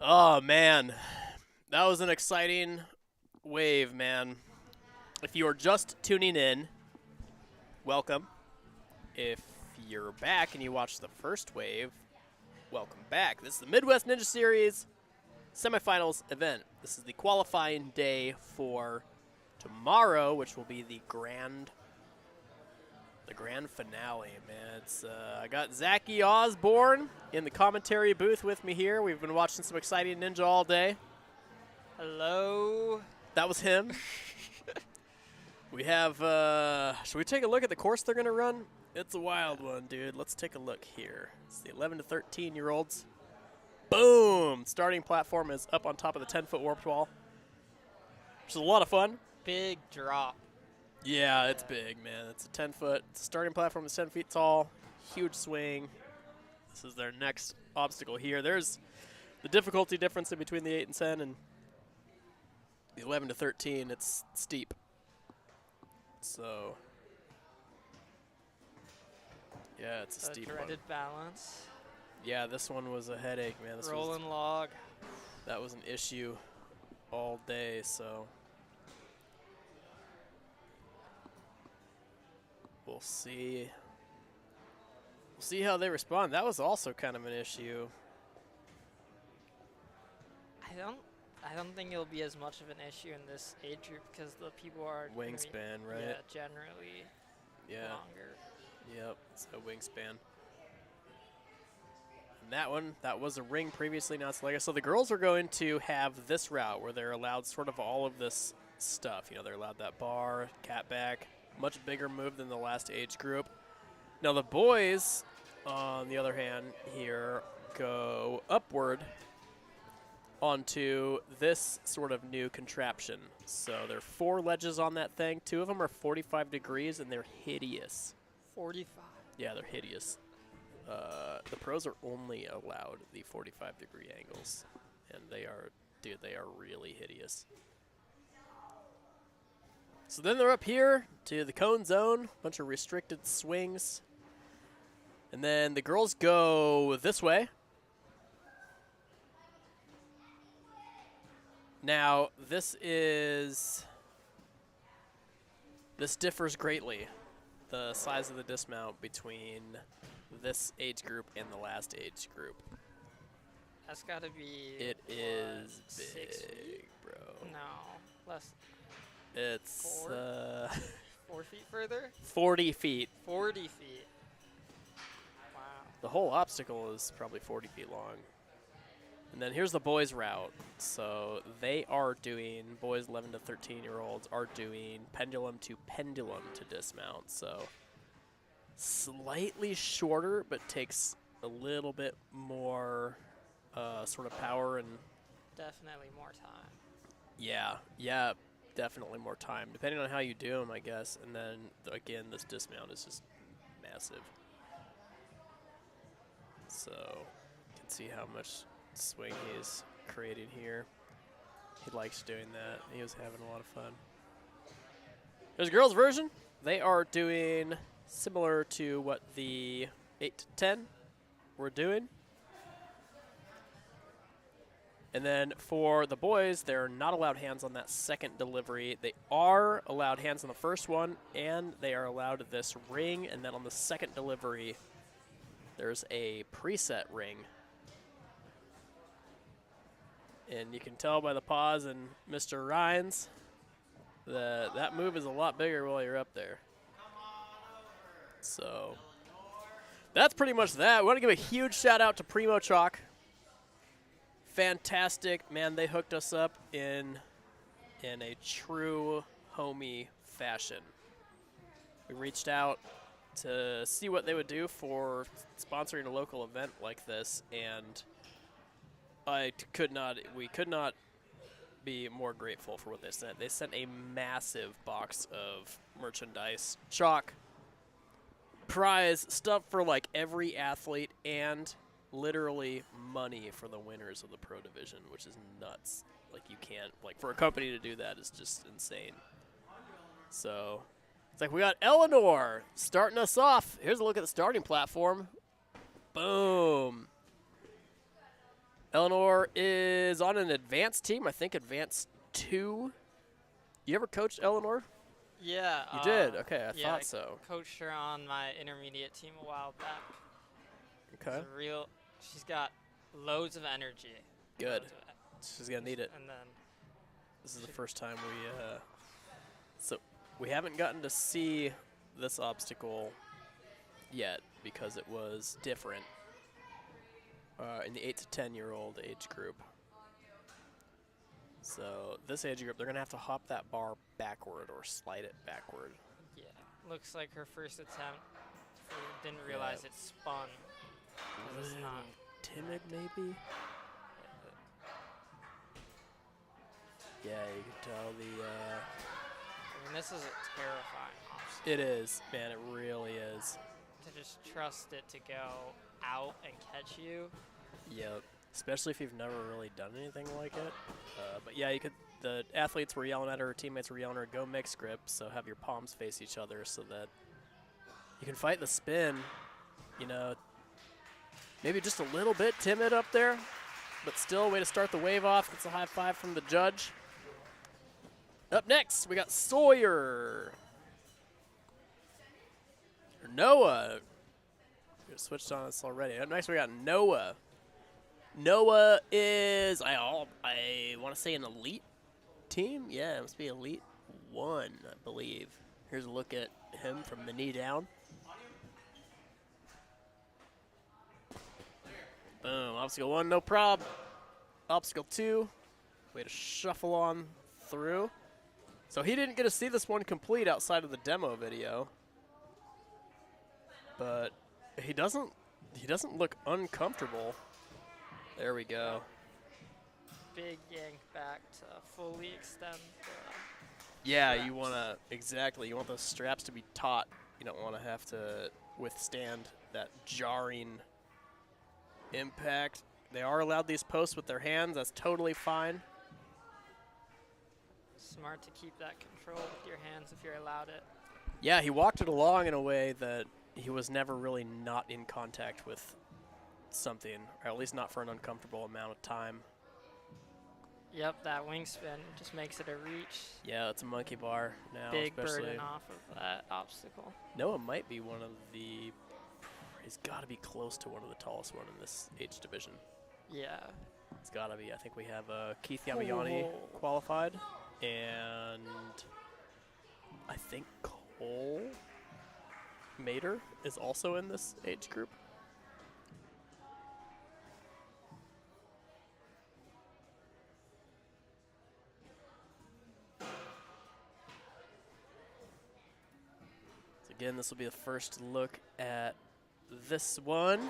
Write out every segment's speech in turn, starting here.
Oh, man. That was an exciting wave, man. If you are just tuning in, welcome. If you're back and you watched the first wave, welcome back. This is the Midwest Ninja Series semifinals event. This is the qualifying day for tomorrow, which will be the grand finale, man. I got Zachy Osborne in the commentary booth with me here. We've been watching some exciting Ninja all day. Hello. That was him. We have, should we take a look at the course they're going to run? It's a wild one, dude. Let's take a look here. It's the 11 to 13-year-olds. Boom! Starting platform is up on top of the 10-foot warped wall, which is a lot of fun. Big drop. Yeah, it's big, man. It's a 10-foot. It's a starting platform that's 10 feet tall. Huge swing. This is their next obstacle here. There's the difficulty difference in between the 8 and 10 and the 11 to 13. It's steep. So, yeah, it's a steep one. Dreaded balance. Yeah, this one was a headache, man. This Rolling log. That was an issue all day, so we'll see. We'll see how they respond. That was also kind of an issue. I don't think it'll be as much of an issue in this age group because the people are Wingspan, right? Yeah, generally longer. Yep, it's a wingspan. And that one, that was a ring previously, now it's Lego. So the girls are going to have this route where they're allowed sort of all of this stuff. You know, they're allowed that bar, cat back, much bigger move than the last age group. Now the boys, on the other hand, here go upward onto this sort of new contraption. So there are 4 ledges on that thing. 2 of them are 45 degrees, and they're hideous. 45. Yeah, they're hideous. The pros are only allowed the 45-degree angles, and they are really hideous. So then they're up here to the cone zone, bunch of restricted swings. And then the girls go this way. Now, this differs greatly, the size of the dismount between this age group and the last age group. That's got to be. It is 6 big, feet? bro. No, less. It's 4 feet further? 40 feet. 40 feet. Wow. The whole obstacle is probably 40 feet long. And then here's the boys' route. So they are doing, boys 11 to 13-year-olds are doing pendulum to dismount. So slightly shorter, but takes a little bit more sort of power and Definitely more time. yeah, definitely more time, depending on how you do them, I guess. And then again, this dismount is just massive. So you can see how much swing he's creating here. He likes doing that. He was having a lot of fun. There's a girls' version. They are doing similar to what the 8 to 10 were doing. And then for the boys, they're not allowed hands on that second delivery. They are allowed hands on the first one, and they are allowed this ring. And then on the second delivery, there's a preset ring. And you can tell by the pause and Mr. Rhines that move is a lot bigger while you're up there. So that's pretty much that. We want to give a huge shout out to Primo Chalk. Fantastic, man. They hooked us up in a true homie fashion. We reached out to see what they would do for sponsoring a local event like this, and we could not be more grateful for what they sent. They sent a massive box of merchandise, chalk, prize, stuff for like every athlete, and literally money for the winners of the pro division, which is nuts. Like, you can't, like, for a company to do that is just insane. So it's like we got Eleanor starting us off. Here's a look at the starting platform. Boom. Eleanor is on an advanced team, I think advanced 2. You ever coached Eleanor? Yeah. You did? Okay, I yeah, thought so. Coached her on my intermediate team a while back. Okay. She's got loads of energy. Good. Loads of She's going to need it. And then This is the first time so we haven't gotten to see this obstacle yet because it was different in the 8 to 10-year-old age group. So this age group, they're going to have to hop that bar backward or slide it backward. yeah, looks like her first attempt. Didn't realize it spun. 'Cause it's not. Timid, maybe? Yeah, you can tell I mean, this is a terrifying obstacle. it is, man, it really is. To just trust it to go out and catch you. Yep, especially if you've never really done anything like it. But yeah, the athletes were yelling at her teammates were yelling at her, go mixed grip, so have your palms face each other so that you can fight the spin, you know, maybe just a little bit timid up there, but still, way to start the wave off. Gets a high five from the judge. Up next, we got Sawyer. Or Noah. We switched on us already. Up next, we got Noah. Noah is, I want to say, an elite team. Yeah, it must be Elite 1, I believe. Here's a look at him from the knee down. Boom, obstacle 1, no prob. Obstacle 2, way to shuffle on through. So he didn't get to see this one complete outside of the demo video. But he doesn't look uncomfortable. There we go. Big yank back to fully extend the Yeah, straps. you want to, exactly, you want those straps to be taut. You don't want to have to withstand that jarring impact. They are allowed these posts with their hands. That's totally fine. Smart to keep that control with your hands if you're allowed it. Yeah, he walked it along in a way that he was never really not in contact with something, or at least not for an uncomfortable amount of time. Yep, that wing spin just makes it a reach. Yeah, it's a monkey bar now. Big especially. burden off of that obstacle. Noah might be one of the, he's got to be close to one of the tallest one in this age division. Yeah. It's got to be. I think we have Keith Gambaiani qualified, and I think Cole Mater is also in this age group. So again, this will be the first look at this one.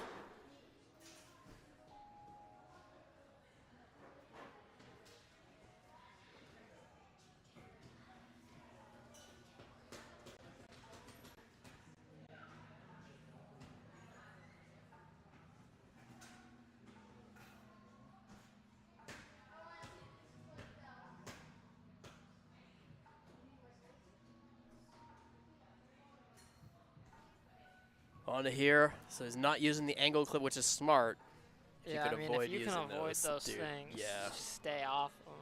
Onto here, so he's not using the angle clip, which is smart. Yeah, could I mean, avoid if you can using avoid those, those dude, things, yeah. just stay off them.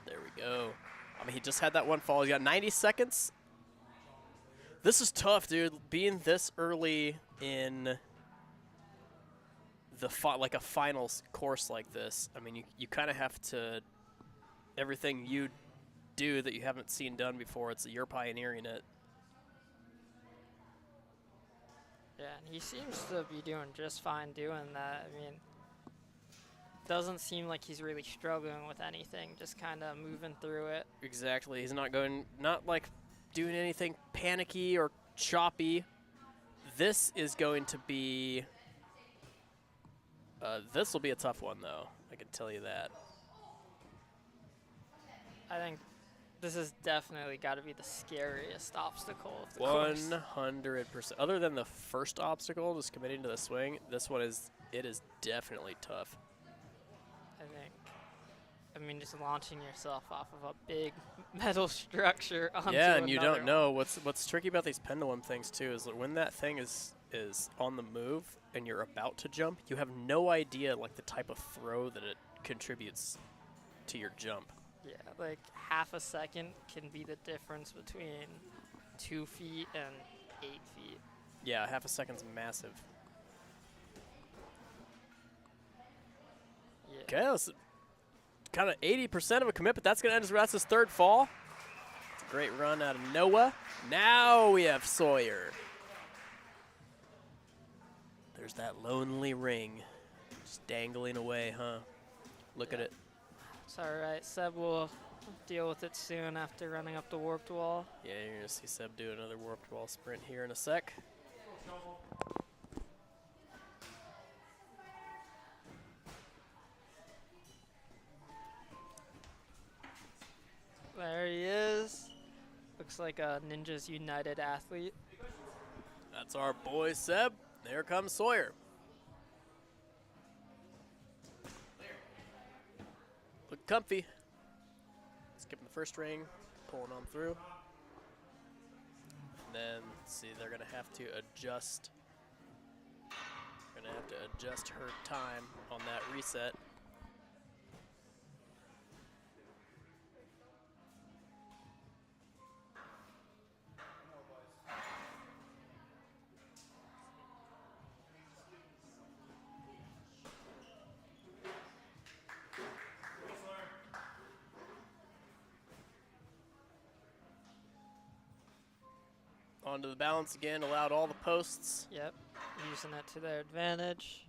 There we go. I mean, he just had that one fall. He's got 90 seconds. This is tough, dude. Being this early in the like a finals course like this, I mean, you kind of have to, everything you do that you haven't seen done before, you're pioneering it. Yeah, and he seems to be doing just fine doing that. I mean, doesn't seem like he's really struggling with anything, just kind of moving through it. Exactly. He's not like doing anything panicky or choppy. This is going to be, this will be a tough one though. I can tell you that. I think this has definitely got to be the scariest obstacle of the course. 100%. Other than the first obstacle, just committing to the swing, this one is definitely tough. I mean, just launching yourself off of a big metal structure onto Yeah, and you another don't know what's tricky about these pendulum things too is that when that thing is is on the move and you're about to jump, you have no idea like the type of throw that it contributes to your jump. Yeah, like half a second can be the difference between 2 feet and 8 feet. Yeah, half a second's massive. Yeah. Okay, that's kind of 80% of a commit, but that's going to end that's his third fall. It's a great run out of Noah. Now we have Sawyer. There's that lonely ring just dangling away, huh? Look at it. It's all right. Seb will deal with it soon after running up the warped wall. Yeah, you're going to see Seb do another warped wall sprint here in a sec. There he is. Looks like a Ninjas United athlete. That's our boy Seb. There comes Sawyer. Look comfy. Skipping the first ring, pulling on through. And then, let's see, they're going to have to adjust. Going to have to adjust her time on that reset. Onto the balance again, allowed all the posts. Yep, using it to their advantage.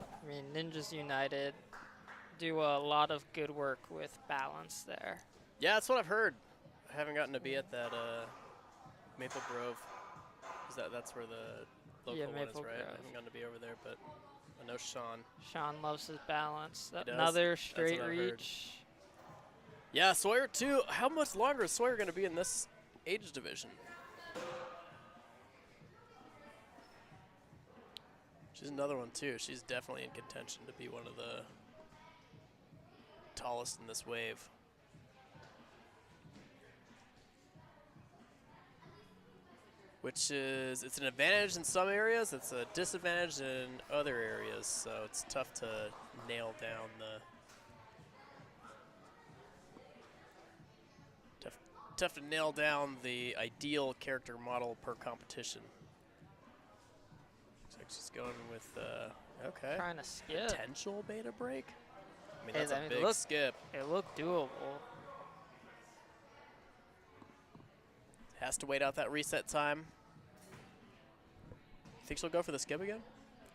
I mean, Ninjas United do a lot of good work with balance there. Yeah, that's what I've heard. I haven't gotten to be at that Maple Grove. That's where the local one Maple is, right? Grove. I haven't gotten to be over there, but I know Sean. Sean loves his balance. He does. Another That's straight what I've heard. reach. Yeah, Sawyer too. How much longer is Sawyer going to be in this age division? She's another one too. She's definitely in contention to be one of the tallest in this wave. Which is, it's an advantage in some areas, it's a disadvantage in other areas, so it's tough to nail down the tough to nail down the ideal character model per competition. Looks like she's going with okay. Trying to skip. Potential beta break. I mean, Hey, that's a big skip. It looked doable. Has to wait out that reset time. Think she'll go for the skip again?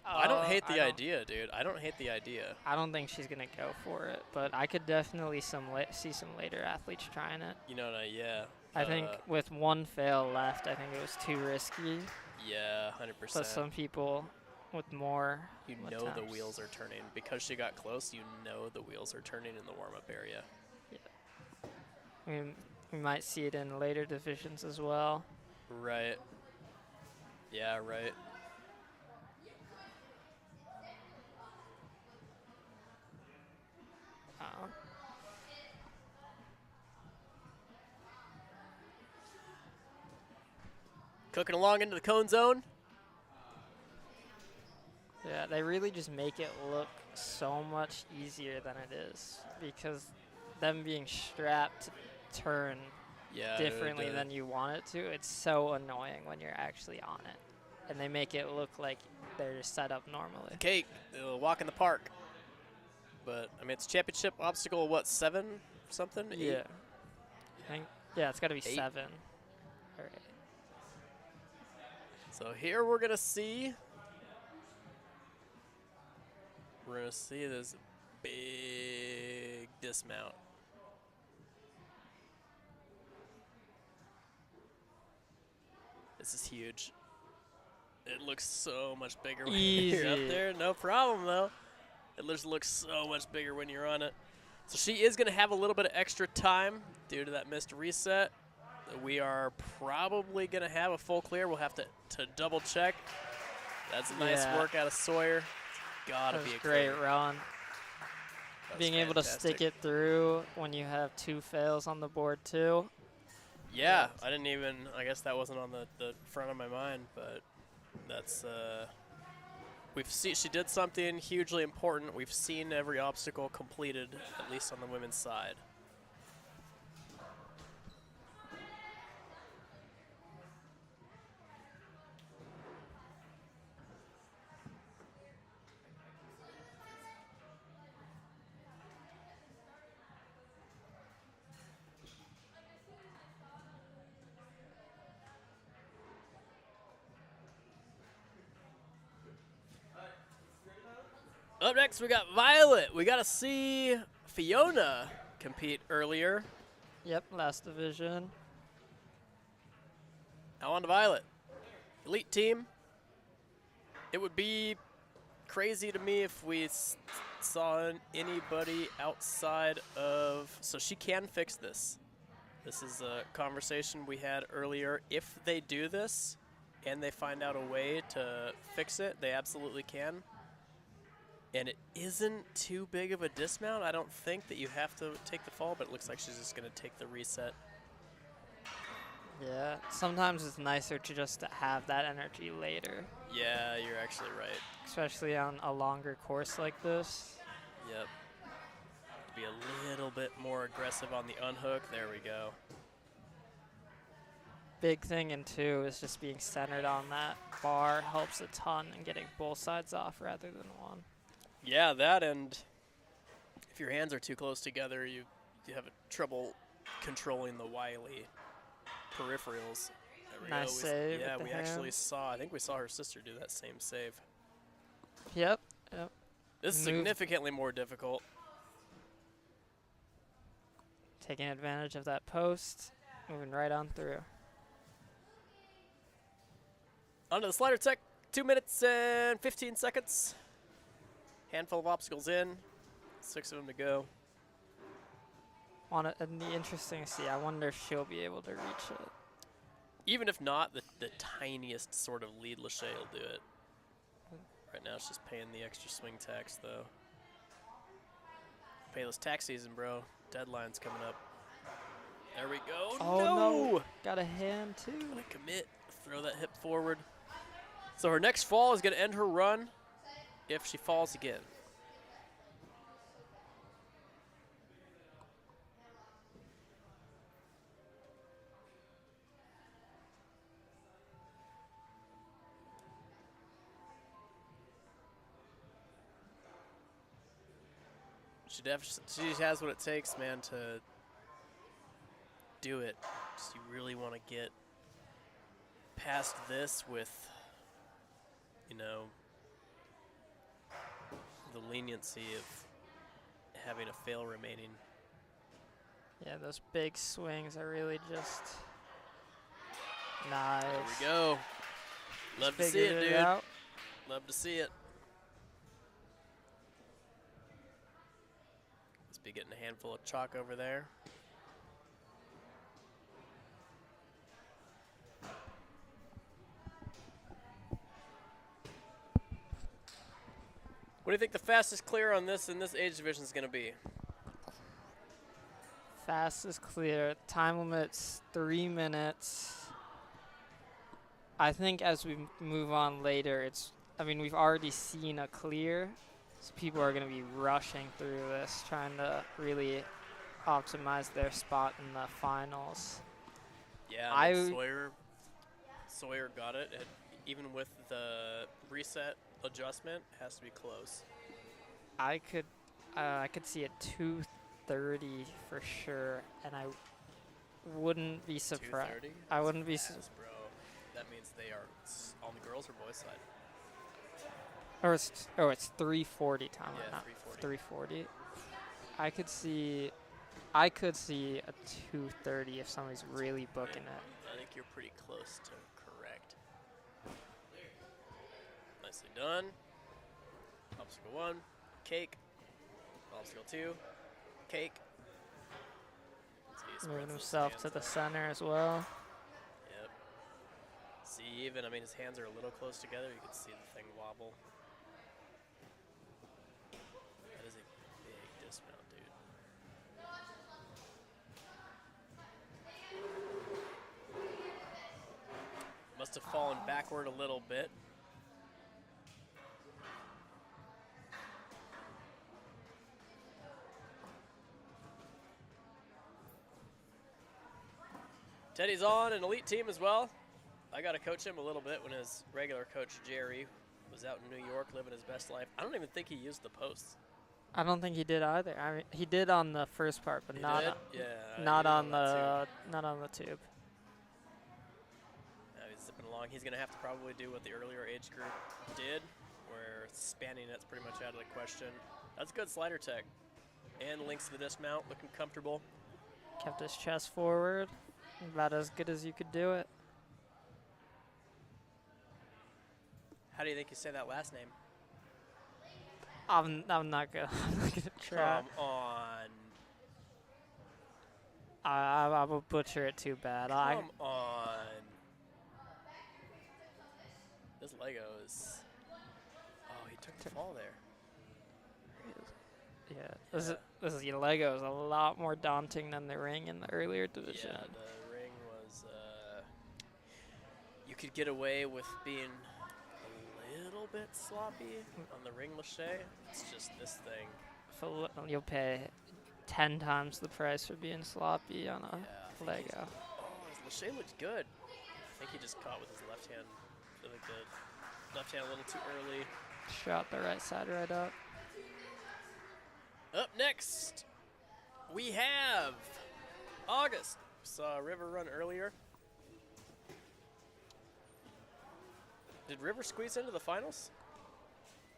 I don't hate the idea, dude. I don't hate the idea. I don't think she's gonna go for it, but I could definitely see some later athletes trying it. You know, yeah. I think with one fail left, I think it was too risky. Yeah, 100%. But some people with more You know attempts. the wheels are turning. Because she got close, you know the wheels are turning in the warm-up area. Yeah. We might see it in later divisions as well. Right. Yeah, right. Cooking along into the cone zone. Yeah, they really just make it look so much easier than it is because them being strapped to turn differently than you want it to, it's so annoying when you're actually on it. And they make it look like they're just set up normally. Cake, walk in the park. But, I mean, it's championship obstacle, what, 7 something? 8? Yeah. I think, yeah, it's got to be 8. 7. All right. So here we're going to see. We're going to see this big dismount. This is huge. It looks so much bigger when you're up there. No problem, though. It just looks so much bigger when you're on it. So she is going to have a little bit of extra time due to that missed reset. We are probably going to have a full clear. We'll have to double check. That's a nice work out of Sawyer. Gotta be a great clear. run. That's Being able to stick it through when you have 2 fails on the board too. Yeah, I didn't even, I guess that wasn't on the front of my mind, but that's, she did something hugely important. We've seen every obstacle completed, at least on the women's side. Up next, we got Violet. We got to see Fiona compete earlier. Yep, last division. Now on to Violet. Elite team. It would be crazy to me if we saw anybody outside of... So she can fix this. This is a conversation we had earlier. If they do this and they find out a way to fix it, they absolutely can. And it isn't too big of a dismount. I don't think that you have to take the fall, but it looks like she's just going to take the reset. Yeah, sometimes it's nicer to just have that energy later. Yeah, you're actually right. Especially on a longer course like this. Yep. Be a little bit more aggressive on the unhook. There we go. Big thing in two is just being centered on that bar helps a ton in getting both sides off rather than one. Yeah, that, and if your hands are too close together, you have trouble controlling the wily peripherals. There we nice go. save. Yeah, we actually hands. saw, I think we saw her sister do that same save. Yep. This is significantly more difficult. Taking advantage of that post, moving right on through. Onto the slider tech, 2 minutes and 15 seconds. Handful of obstacles in, 6 of them to go. It'd be interesting to see. I wonder if she'll be able to reach it. Even if not, the tiniest sort of lead Lachey will do it. Right now, it's just paying the extra swing tax, though. Payless tax season, bro. Deadline's coming up. There we go. Oh, no. Got a hand, too. Gotta commit. Throw that hip forward. So her next fall is going to end her run if she falls again. She has what it takes, man, to do it. Just you really want to get past this with, you know, the leniency of having a fail remaining. Yeah, those big swings are really just nice. There we go. Love to see it, dude. Love to see it. Must be getting a handful of chalk over there. What do you think the fastest clear on this in this age division is going to be? Fastest clear. Time limit's 3 minutes. I think as we move on later, we've already seen a clear. So people are going to be rushing through this, trying to really optimize their spot in the finals. Yeah, Sawyer got it. Even with the reset adjustment, it has to be close. I could see it 2:30 for sure, and I wouldn't be surprised. 2:30? I wouldn't be surprised, bro. That means they are on the girls or boys side. It's 3:40 time. Yeah, not 3:40. 3:40. I could see a 2:30 if somebody's really booking it. I think you're pretty close to correct. Nicely done. Obstacle 1, cake. Obstacle 2, cake. Moving himself to the center as well. Yep. See, even, his hands are a little close together. You can see the thing wobble. That is a big dismount, dude. backward a little bit. Teddy's on an elite team as well. I got to coach him a little bit when his regular coach, Jerry, was out in New York living his best life. I don't even think he used the posts. I don't think he did either. I mean, he did on the first part, but not on the tube. He's zipping along. He's going to have to probably do what the earlier age group did, where spanning it's pretty much out of the question. That's good slider tech. And links to the dismount, looking comfortable. Kept his chest forward, about as good as you could do it. How do you think you say that last name? I'm not gonna try. Come on. I will butcher it too bad. Come on. This Lego is. Oh, he took the fall there. Yeah. This Lego is a lot more daunting than the ring in the earlier division. Yeah, the ring was. You could get away with being a little bit sloppy on the ring lache. It's just this thing. So you'll pay 10 times the price for being sloppy on a Lego. His lache looked good. I think he just caught with his left hand. I think the left hand a little too early. Shot the right side right up. Up next, we have August. Saw River run earlier. Did River squeeze into the finals?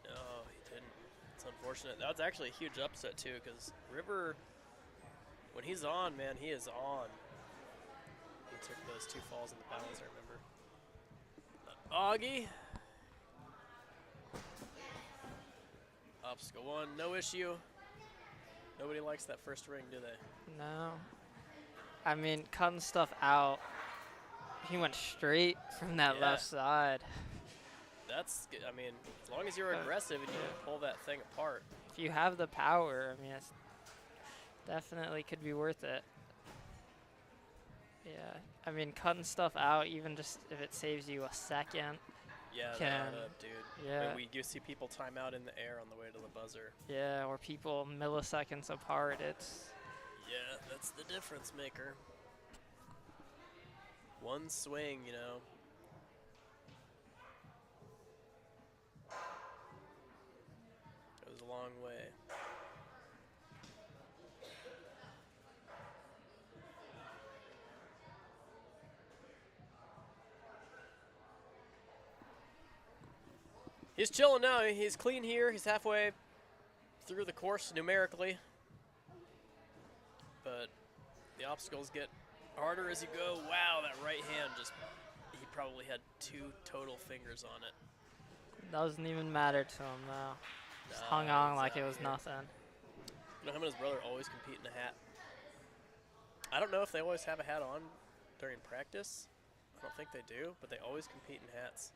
No, he didn't. It's unfortunate. That was actually a huge upset, too, because River, when he's on, man, he is on. He took those 2 falls in the battles, I remember. Augie. Obstacle 1, no issue. Nobody likes that first ring, do they? No. I mean, cutting stuff out, he went straight from that left side. That's good. I mean, as long as you're aggressive and you pull that thing apart. If you have the power, I mean, it's definitely could be worth it. Yeah. I mean, cutting stuff out, even just if it saves you a second. Yeah, that up, dude. Yeah. I mean, you see people time out in the air on the way to the buzzer. Yeah, or people milliseconds apart. It's. Yeah, that's the difference maker. One swing, you know. Goes a long way. He's chilling now. He's clean here. He's halfway through the course numerically. But the obstacles get harder as you go. Wow, that right hand just, he probably had 2 total fingers on it. Doesn't even matter to him, though. Just hung on like it was nothing. You know, him and his brother always compete in a hat. I don't know if they always have a hat on during practice. I don't think they do, but they always compete in hats.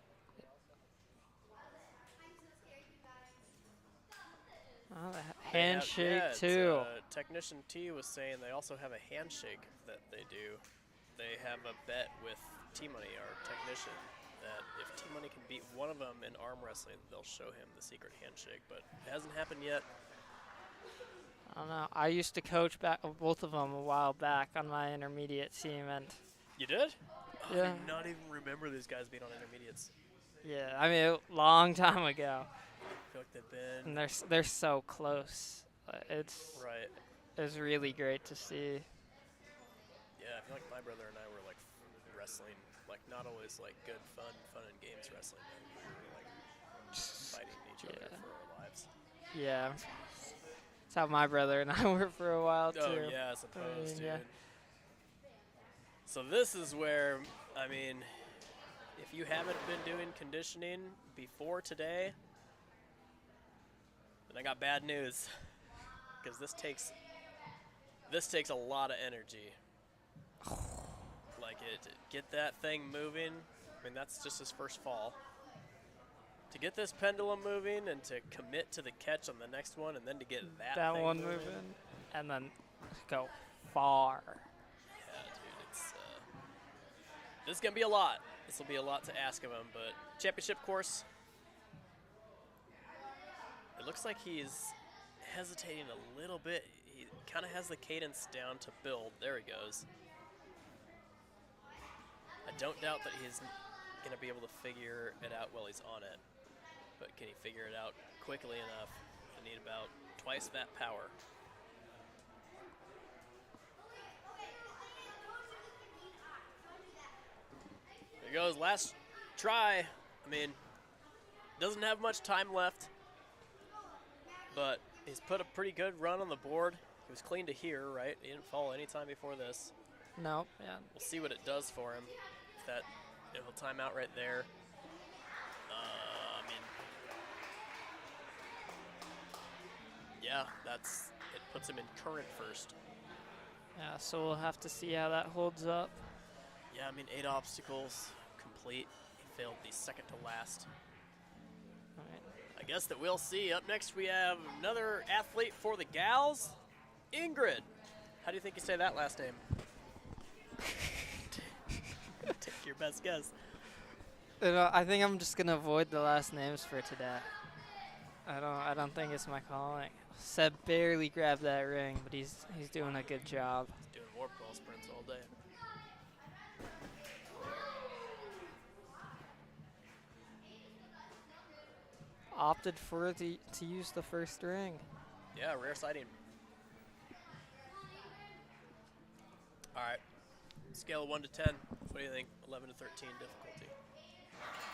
Oh, the handshake too. Technician T was saying they also have a handshake that they do. They have a bet with T-Money, our technician, that if T-Money can beat one of them in arm wrestling, they'll show him the secret handshake. But it hasn't happened yet. I don't know. I used to coach both of them a while back on my intermediate team, and you did? Yeah. I did not even remember these guys being on intermediates. Yeah, I mean, a long time ago. I feel like they've been. And they're so close. It's really great to see. Yeah, I feel like my brother and I were like wrestling, like not always like good fun and games wrestling. We were like fighting each other for our lives. Yeah, that's how my brother and I were for a while too. Oh yeah, I suppose, dude. Yeah. So this is where, I mean, if you haven't been doing conditioning before today, then I got bad news, because this takes a lot of energy. Like get that thing moving. I mean, that's just his first fall. To get this pendulum moving and to commit to the catch on the next one, and then to get that thing one moving, and then go far. Yeah, dude, it's this is gonna be a lot. This will be a lot to ask of him, but championship course. It looks like he's hesitating a little bit. He kind of has the cadence down to build. There he goes. I don't doubt that he's going to be able to figure it out while he's on it. But can he figure it out quickly enough to need about twice that power? There goes, last try. I mean, doesn't have much time left, but he's put a pretty good run on the board. He was clean to here, right? He didn't fall any time before this. No, yeah. We'll see what it does for him. If that, he'll time out right there. I mean, yeah, it puts him in current first. Yeah, so we'll have to see how that holds up. Yeah, I mean, 8 obstacles complete. He failed the second to last. All right. I guess that we'll see. Up next, we have another athlete for the gals, Ingrid. How do you think you say that last name? Take your best guess. You know, I think I'm just gonna avoid the last names for today. I don't think it's my calling. Seb barely grabbed that ring, but he's doing a good job. He's doing warp ball sprints all day. Opted to use the first ring. Yeah, rare sighting. All right, scale of 1 to 10. What do you think? 11 to 13 difficulty.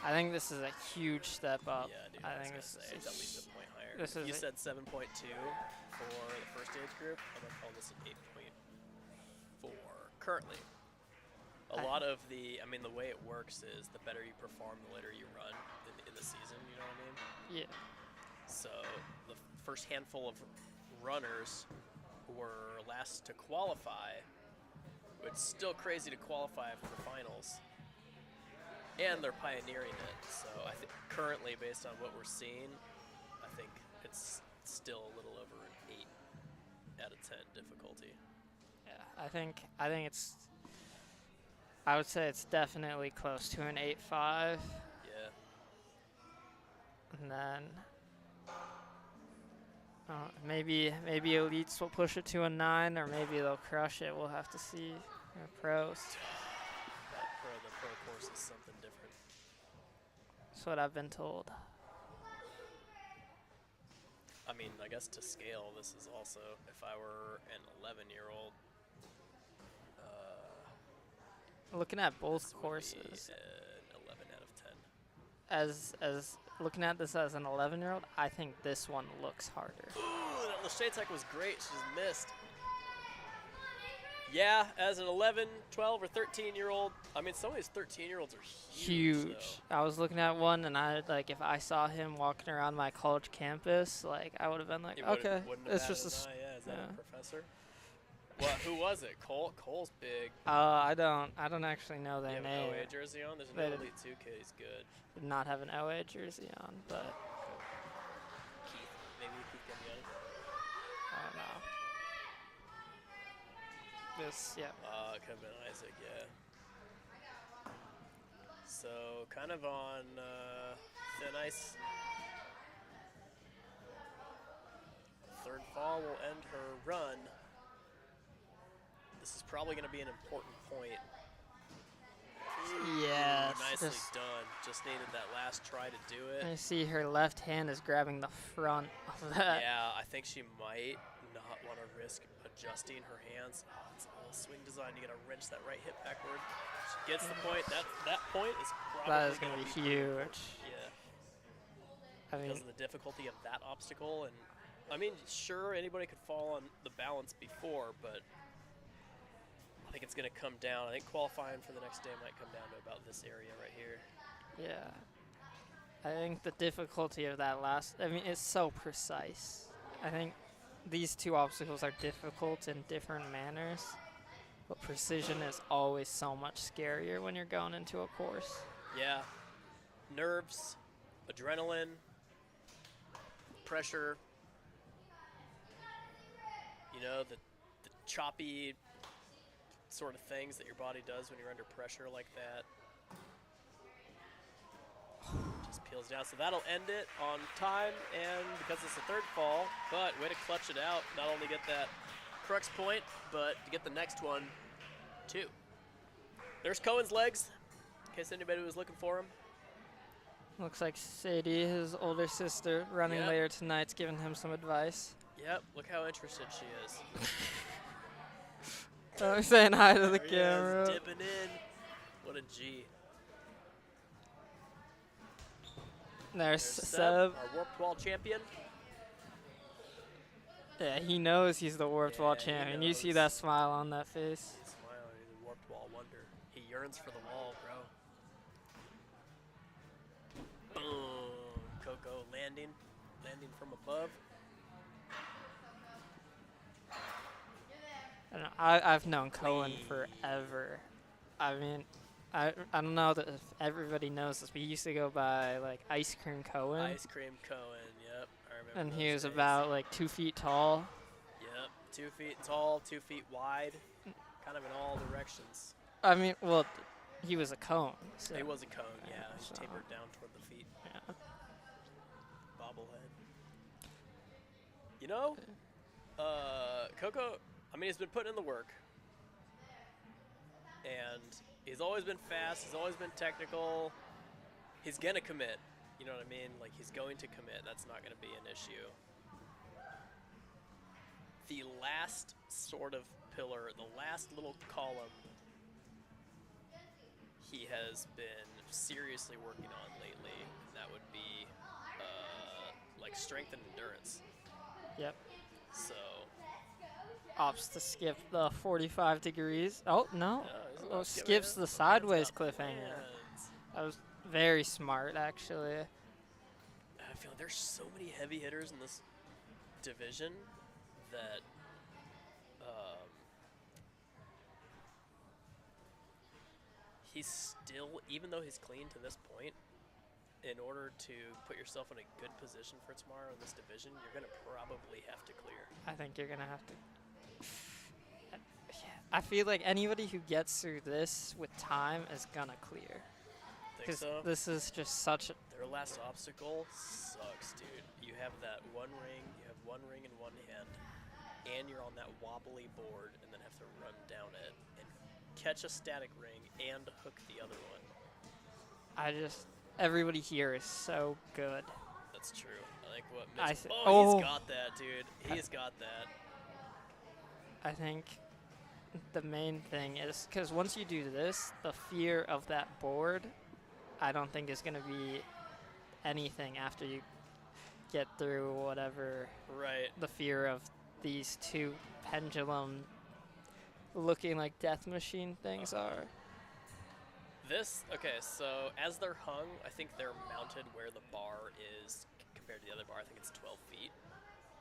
I think this is a huge step up. Yeah, dude. I think this is at least a point higher. This is you said 7.2 for the first age group. I'm gonna call this an 8.4 currently. A lot of the way it works is the better you perform, the later you run in the season. You know what I mean? Yeah. So the first handful of runners were last to qualify. It's still crazy to qualify for the finals. And they're pioneering it. So I think currently, based on what we're seeing, I think it's still a little over an 8 out of 10 difficulty. Yeah, I think it's. I would say it's definitely close to an 8.5. Yeah. And then maybe elites will push it to a 9, or maybe they'll crush it. We'll have to see. Pros. The pro course is something different. That's what I've been told. I mean, I guess to scale, this is also, if I were an 11-year-old. Looking at both courses. An 11 out of 10. As looking at this as an 11-year-old, I think this one looks harder. Ooh, that Lachey Tech was great. She's missed. Yeah, as an 11, 12, or 13-year-old, I mean, some of these 13-year-olds are huge. I was looking at one, and if I saw him walking around my college campus, I would have been like, okay, it's just is that a professor? What? Who was it? Cole? Cole's big. I don't actually know their name. You have an OA jersey on? There's an Elite 2 kid. He's good. Did not have an OA jersey on, but. Keith. Maybe Keith Gambaiani? I don't know. This, yeah. It could have been Isaac, yeah. So, kind of on thin ice. Third fall will end her run. This is probably going to be an important point. Yeah. Nicely done. Just needed that last try to do it. I see her left hand is grabbing the front of that. Yeah, I think she might not want to risk adjusting her hands. Oh, it's all swing design. You got to wrench that right hip backward. She gets the point. That point is probably going to be huge. Yeah. I mean, because of the difficulty of that obstacle. And I mean, sure, anybody could fall on the balance before, but I think it's going to come down. I think qualifying for the next day might come down to about this area right here. Yeah. I think the difficulty of that it's so precise. I think these two obstacles are difficult in different manners, but precision is always so much scarier when you're going into a course. Yeah. Nerves, adrenaline, pressure, the choppy sort of things that your body does when you're under pressure like that. heels down. So that'll end it on time, and because it's the third fall, but way to clutch it out. Not only get that crux point, but to get the next one, too. There's Cohen's legs, in case anybody was looking for him. Looks like Sadie, his older sister, running later tonight's giving him some advice. Yep, look how interested she is. I'm saying hi to the There camera. He is, dipping in. What a G. There's Seb. Our warped wall champion. Yeah, he knows he's the warped wall champion. You see that smile on that face. He's smiling. He's a warped wall wonder. He yearns for the wall, bro. Boom. Coco landing from above. I've known Cohen forever. I mean, I don't know that if everybody knows this, but he used to go by like Ice Cream Cohen. Ice Cream Cohen, yep. I remember. And he was days. about like 2 feet tall. Yep, 2 feet tall, 2 feet wide, kind of in all directions. I mean, well, he was a cone. So. He was a cone, yeah. He So. tapered down toward the feet. Yeah. Bobblehead. You know, Coco, I mean, he's been putting in the work. And he's always been fast. He's always been technical. He's going to commit. You know what I mean? Like, he's going to commit. That's not going to be an issue. The last sort of pillar, the last little column, he has been seriously working on lately. And that would be, like, strength and endurance. Yep. So. Opts to skip the 45 degrees. Oh, no. Skips the sideways cliffhanger. That was very smart, actually. I feel like there's so many heavy hitters in this division that he's still, even though he's clean to this point, in order to put yourself in a good position for tomorrow in this division, you're going to probably have to clear. I think you're going to have to. I feel like anybody who gets through this with time is going to clear. Think so? This is just such a... Their last obstacle sucks, dude. You have that one ring, you have one ring in one hand, and you're on that wobbly board, and then have to run down it and catch a static ring and hook the other one. Everybody here is so good. That's true. I think what Mitchell... he's got that, dude. He's got that. I think the main thing is, because once you do this, the fear of that board, I don't think is going to be anything after you get through whatever the fear of these two pendulum looking like death machine things are. Okay, so as they're hung, I think they're mounted where the bar is compared to the other bar. I think it's 12 feet.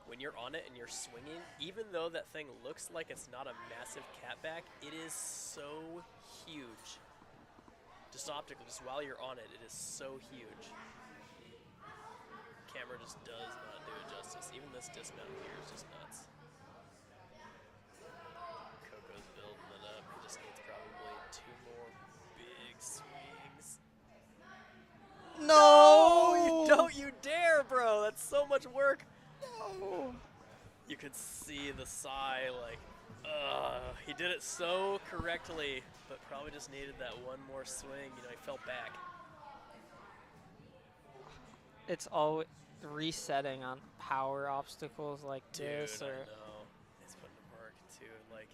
When you're on it and you're swinging, even though that thing looks like it's not a massive catback, it is so huge. Just optically, just while you're on it, it is so huge. Camera just does not do it justice. Even this dismount here is just nuts. Coco's building it up. He just needs probably 2 more big swings. No! Don't you dare, bro. That's so much work. No. You could see the sigh, like, he did it so correctly, but probably just needed that one more swing. You know, he fell back. It's always resetting on power obstacles like this. Dude, I know. He's putting in work, too. Like,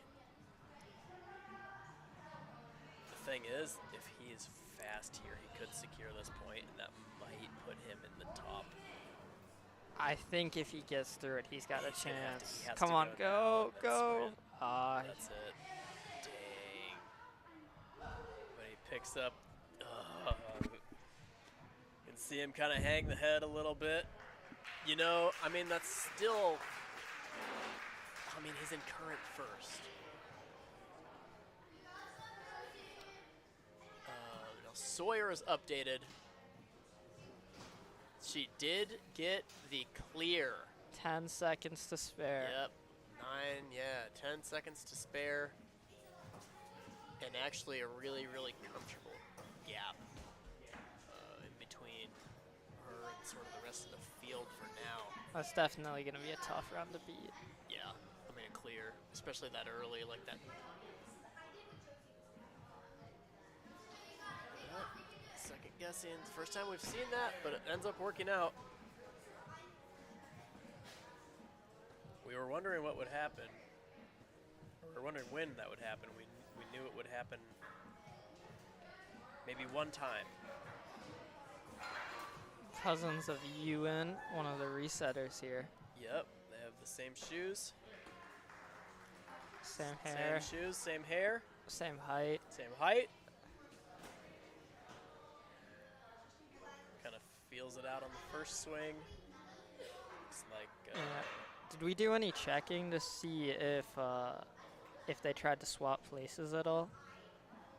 the thing is, if he is fast here, he could secure this point, and that might put him in the top. I think if he gets through it, he's got a chance. He has Come to on, go. That's it. Dang. But he picks up. You can see him kind of hang the head a little bit. You know, I mean, that's still. I mean, he's in current first. Now Sawyer is updated. She did get the clear. 10 seconds to spare. Yep. 10 seconds to spare. And actually a really, really comfortable gap in between That's definitely going to be a tough round to beat. Yeah, I mean, clear, especially that early, like that. Second guessing. It's the first time we've seen that, but it ends up working out. We were wondering what would happen. We were wondering when that would happen. We knew it would happen maybe one time. Cousins of Ewan, one of the resetters here. Yep, they have the same shoes. Same hair. Same shoes, same hair. Same height. Same height. Kind of feels it out on the first swing. It's like. Yeah. Did we do any checking to see if they tried to swap places at all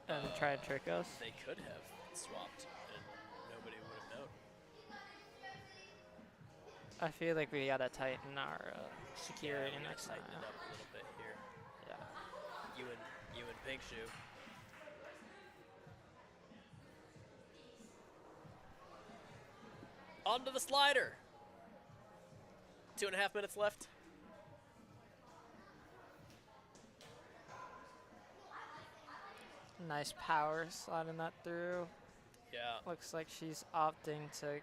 and try and trick us? They could have swapped, and nobody would have known. I feel like we gotta tighten our security next time. Tighten it up a little bit here. Yeah. You and Pink Shoe. Onto the slider. 2.5 minutes left. Nice power sliding that through. Yeah. Looks like she's opting to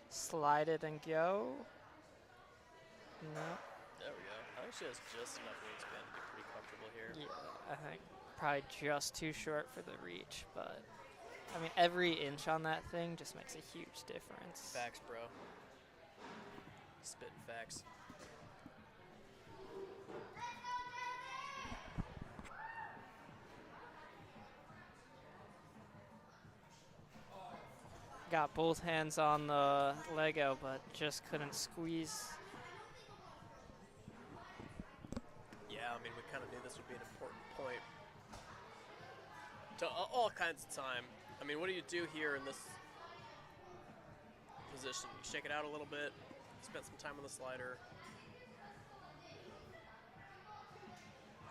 slide it and go. No. There we go. I think she has just enough wingspan to be pretty comfortable here. Yeah, I think probably just too short for the reach, but I mean, every inch on that thing just makes a huge difference. Facts, bro. Spitting facts. Got both hands on the Lego, but just couldn't squeeze. Yeah, I mean, we kind of knew this would be an important point to all kinds of time. I mean, what do you do here in this position? You shake it out a little bit, spend some time on the slider.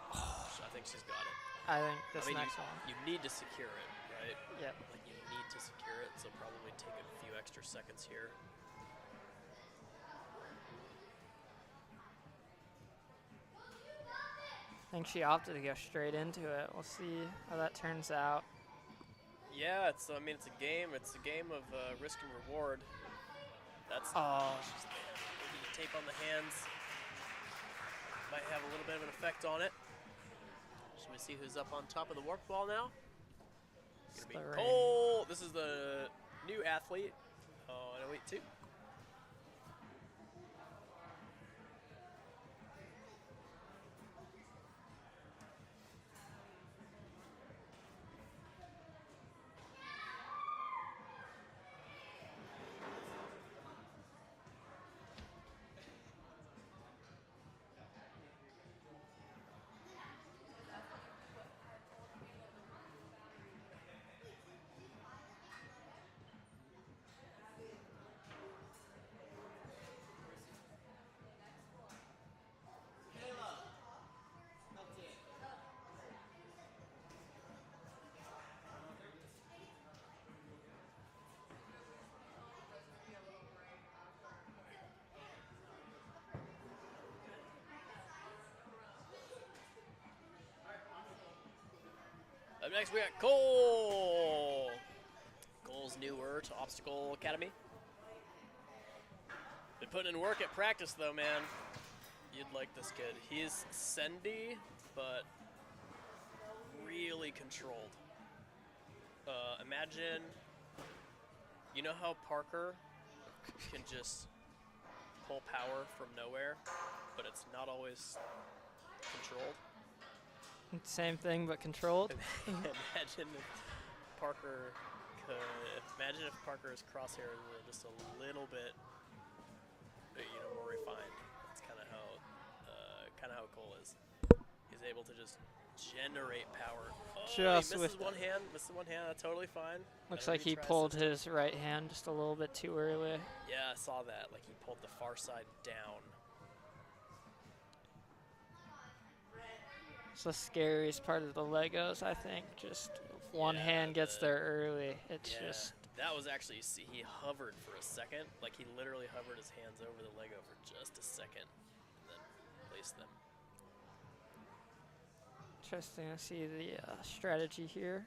I think she's got it. I think this next one. You need to secure it, right? Yep. Like, you need to secure it, so probably take a few extra seconds here. I think she opted to go straight into it. We'll see how that turns out. Yeah, it's a game. It's a game of risk and reward. That's just maybe tape on the hands. Might have a little bit of an effect on it. Should we see who's up on top of the work ball now? It's gonna be Cole. This is the new athlete. Oh, no, wait, 2. Up next, we got Cole. Cole's newer to Obstacle Academy. Been putting in work at practice, though, man. You'd like this kid. He's sendy, but really controlled. Imagine, you know how Parker can just pull power from nowhere, but it's not always controlled? Same thing, but controlled. Imagine if Parker's crosshairs were just a little bit, more refined. That's kind of how Cole is. He's able to just generate power. Oh, just he misses one hand. That's totally fine. Looks like he pulled his right hand just a little bit too early. Yeah, I saw that. Like he pulled the far side down. It's the scariest part of the Legos, I think. Just one hand gets there early. It's just That was actually, see, he hovered for a second. Like, he literally hovered his hands over the Lego for just a second and then placed them. Interesting to see the strategy here.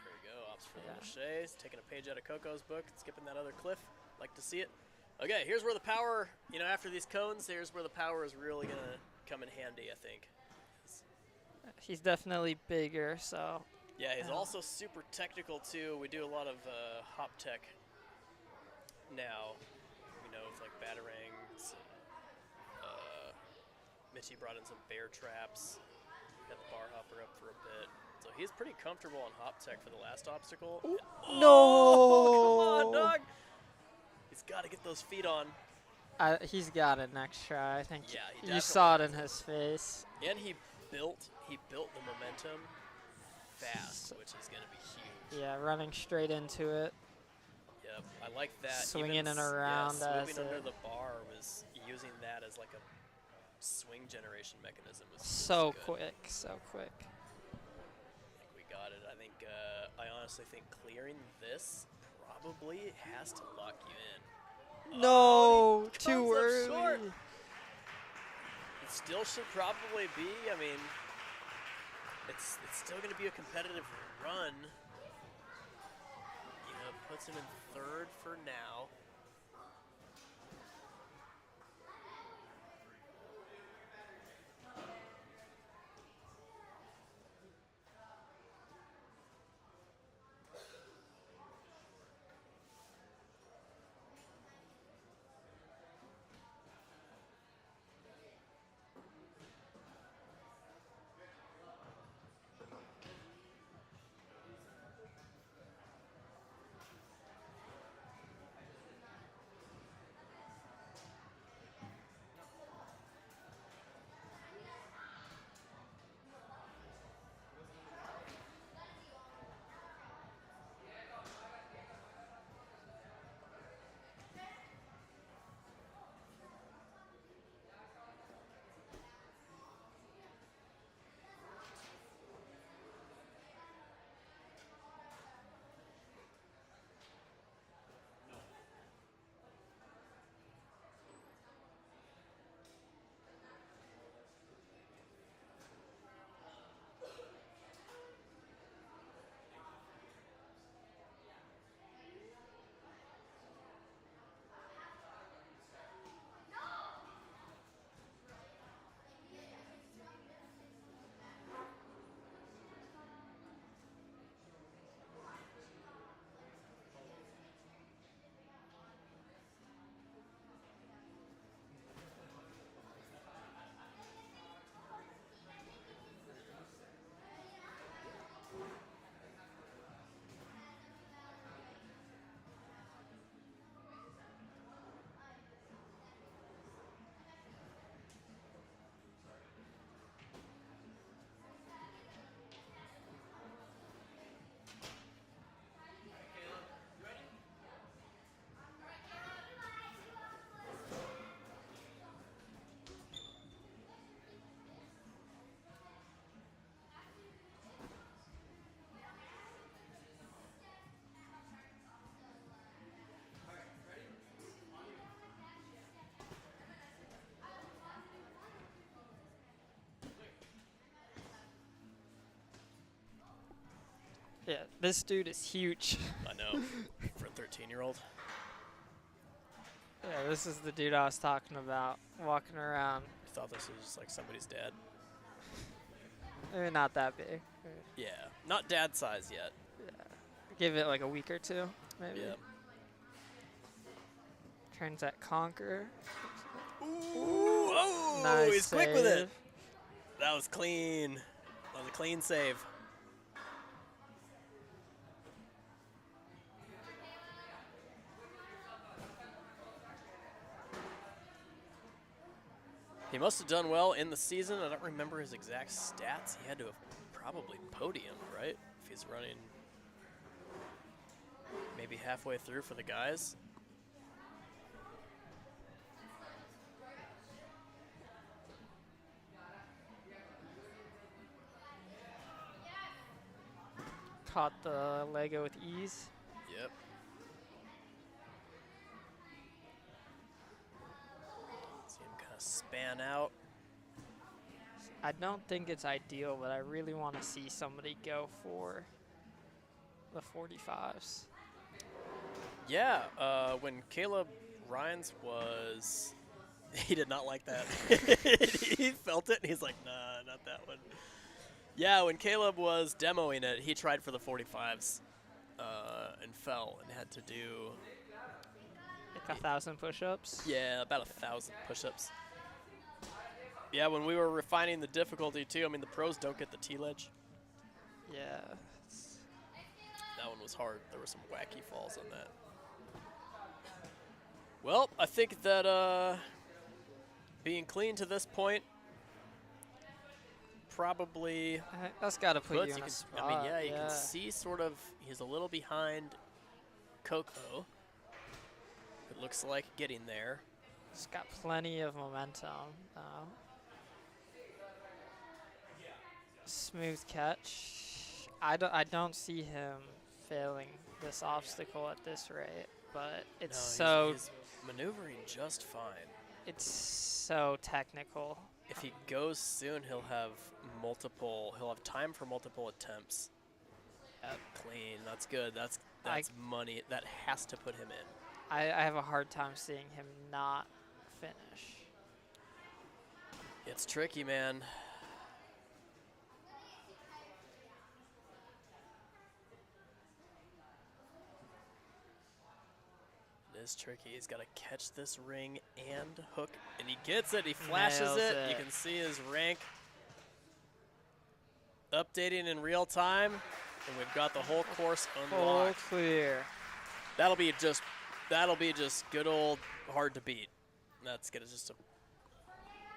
There we go. Opts for Little Shea. Taking a page out of Coco's book. Skipping that other cliff. Like to see it. Okay, here's where the power, you know, after these cones, here's where the power is really going to come in handy, I think. He's definitely bigger, so. Yeah, he's also super technical, too. We do a lot of hop tech now, you know, with like batarangs. Mitchie brought in some bear traps. Got the bar hopper up for a bit. So he's pretty comfortable on hop tech for the last obstacle. No! Come on, dog! He's got to get those feet on. He's got it next try. I think Yeah, you saw it in his face. And he built the momentum fast, which is going to be huge. Yeah, running straight into it. Yep, I like that. Swinging and around. Yeah, swooping under the bar was using that as like a swing generation mechanism. Was so quick, so quick. I think we got it. I think I honestly think clearing this probably has to lock you in. No, too early. Short. It still should probably be. I mean, it's still going to be a competitive run. You know, puts him in third for now. Yeah, this dude is huge. I know, for a 13-year-old. Yeah, this is the dude I was talking about, walking around. I thought this was like somebody's dad. Maybe not that big. Yeah, not dad size yet. Yeah, give it like a week or two, maybe. Yeah. Turns at Conquer. Ooh, oh, nice he's save. quick with it. That was clean. That was a clean save. He must have done well in the season. I don't remember his exact stats. He had to have probably podiumed, right? If he's running maybe halfway through for the guys. caught the Lego with ease. Yep. See him kind of span out. I don't think it's ideal, but I really want to see somebody go for the 45s. Yeah, when Caleb Rhines was, he did not like that. He felt it, and he's like, nah, not that one. Yeah, when Caleb was demoing it, he tried for the 45s and fell and had to do... Like 1,000 push-ups? Yeah, about 1,000 push-ups. Yeah, when we were refining the difficulty, too, I mean, the pros don't get the T-ledge. Yeah. That one was hard. There were some wacky falls on that. Well, I think that being clean to this point probably that's got to put you in a spot. spot. I mean, yeah, you can see sort of he's a little behind Coco. It looks like getting there. He's got plenty of momentum now. Smooth catch. I don't see him failing this obstacle at this rate, but it's he's maneuvering just fine. It's so technical. If he goes soon, he'll have time for multiple attempts. Clean. That's good. That's money. That has to put him in. I have a hard time seeing him not finish. It's tricky, man. It is tricky. He's got to catch this ring and hook, and he gets it. He flashes it. You can see his rank updating in real time, and we've got the whole course unlocked. Full clear. That'll be just good old hard to beat. That's gonna just a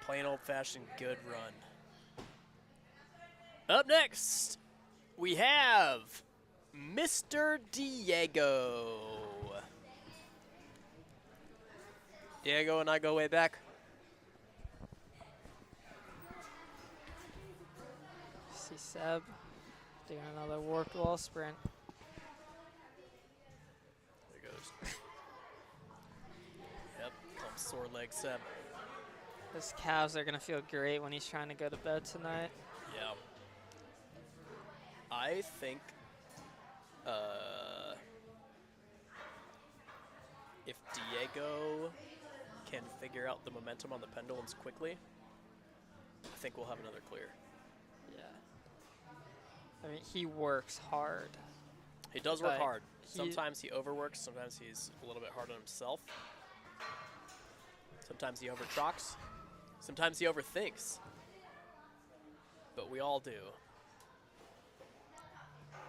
plain old-fashioned good run. Up next, we have Mr. Diego. Diego and I go way back. See Seb doing another warped wall sprint. There he goes. Yep, come sore leg Seb. His calves are going to feel great when he's trying to go to bed tonight. Yeah. I think if Diego can figure out the momentum on the pendulums quickly, I think we'll have another clear. Yeah. I mean, he works hard. He does work hard. Sometimes he overworks. Sometimes he's a little bit hard on himself. Sometimes he overchalks. Sometimes he overthinks. But we all do.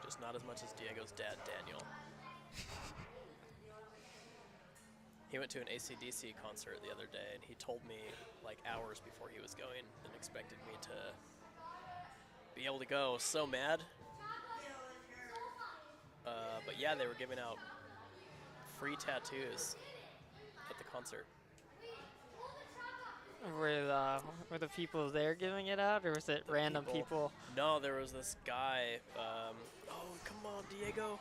Just not as much as Diego's dad, Daniel. He went to an AC/DC concert the other day, and he told me like hours before he was going and expected me to be able to go. So mad. But yeah, they were giving out free tattoos at the concert. Were the people there giving it out, or was it random people? No, there was this guy. Oh, come on, Diego.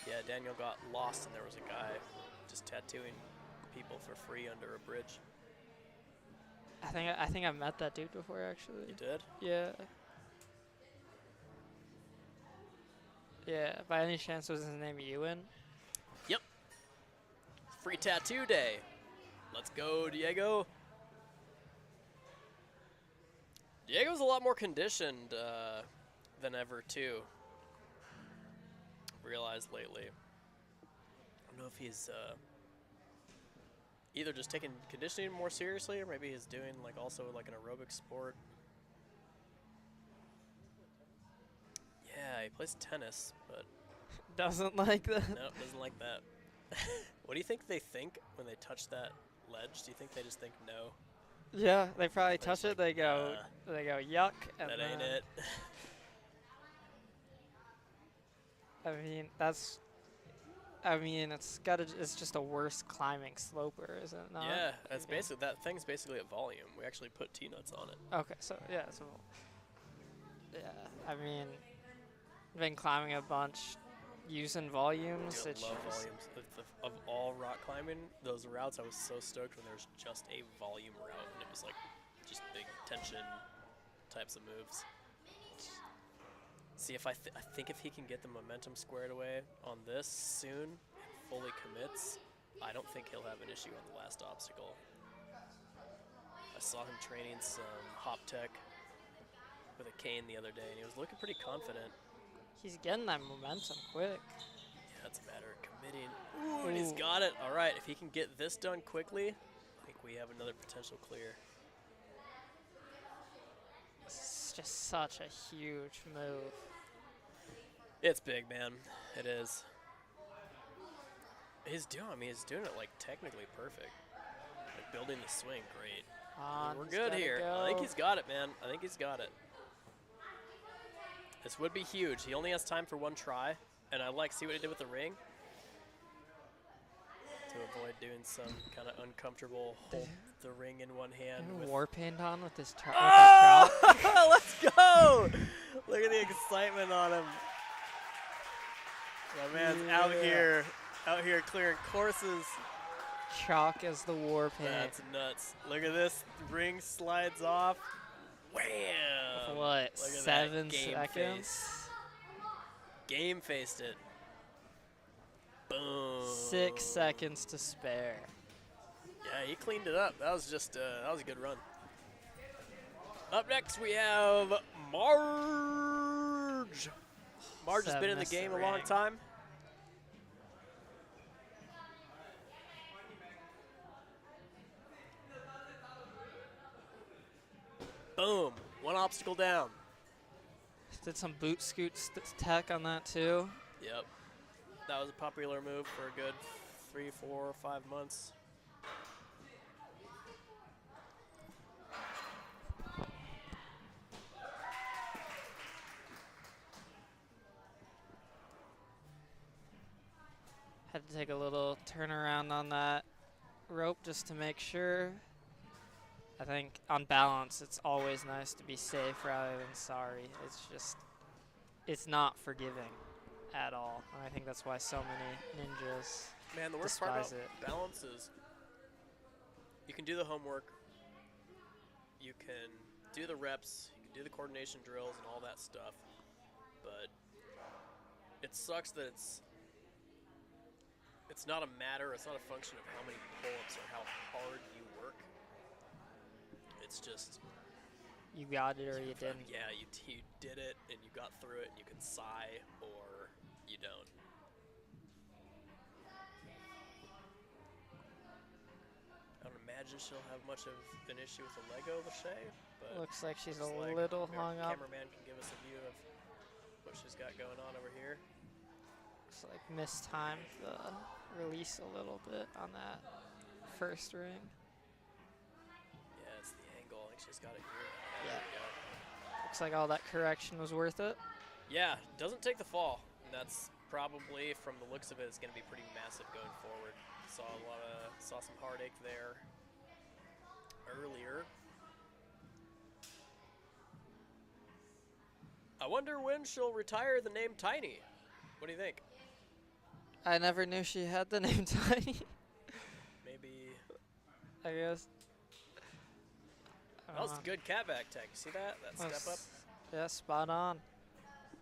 Yeah, Daniel got lost, and there was a guy just tattooing people for free under a bridge. I think I met that dude before, actually. You did? Yeah. Yeah. By any chance, was his name Ewan? Yep. Free tattoo day. Let's go, Diego. Diego's a lot more conditioned than ever, too. Realized lately. I don't know if he's either just taking conditioning more seriously, or maybe he's doing like also like an aerobic sport. Yeah, he plays tennis, but doesn't like that. No, doesn't like that. What do you think they think when they touch that ledge? Do you think they just think no? Yeah, they probably touch it. They go yuck. And that ain't it. it's just a worse climbing sloper, is it not? Yeah, it's basically that thing's basically a volume. We actually put T-nuts on it. Okay, so yeah, I mean, been climbing a bunch, using volumes. Dude, I love volumes. Of all rock climbing, those routes, I was so stoked when there was just a volume route, and it was like just big tension types of moves. See, if I think if he can get the momentum squared away on this soon and fully commits, I don't think he'll have an issue on the last obstacle. I saw him training some hop tech with a cane the other day, and he was looking pretty confident. He's getting that momentum quick. Yeah, it's a matter of committing. Ooh, and he's got it. All right, if he can get this done quickly, I think we have another potential clear. It's just such a huge move. It's big, man. It is. He's doing it like technically perfect. Like building the swing, great. We're good here. Go. I think he's got it, man. I think he's got it. This would be huge. He only has time for one try, and I see what he did with the ring to avoid doing some kind of uncomfortable hold the ring in one hand. War paint on with this trout. Oh! Let's go! Look at the excitement on him. My man's out here clearing courses. Chalk as the war paint. That's nuts. Look at this. The ring slides off. Wham! What, 7 seconds? Game faced it. Boom. 6 seconds to spare. Yeah, he cleaned it up. That was just that was a good run. Up next we have Marge. Marge has been in the game a long time. Boom. One obstacle down. Did some boot scoot tech on that too. Yep. That was a popular move for a good 3, 4, 5 months. Had to take a little turnaround on that rope just to make sure. I think on balance, it's always nice to be safe rather than sorry. It's not forgiving at all. And I think that's why so many ninjas Man, the worst part about it. balance is you can do the homework, you can do the reps, you can do the coordination drills and all that stuff, but it sucks that it's not a matter, it's not a function of how many pull-ups or how hard you work. It's just you got it or you didn't. Yeah, you did it and you got through it and you can sigh or you don't. I don't imagine she'll have much of an issue with the Lego Lachey, but looks like she's a like little hung up. Cameraman can give us a view of what she's got going on over here. Looks like mistimed the release a little bit on that first ring. Yeah, it's the angle. I think she's got it here. Yeah. There we go. Looks like all that correction was worth it. Yeah, doesn't take the fall. And that's probably, from the looks of it, it's going to be pretty massive going forward. Saw some heartache there earlier. I wonder when she'll retire the name Tiny. What do you think? I never knew she had the name Tiny. Maybe. I guess. That was a good catback tech. See that? That step up? Yeah, spot on.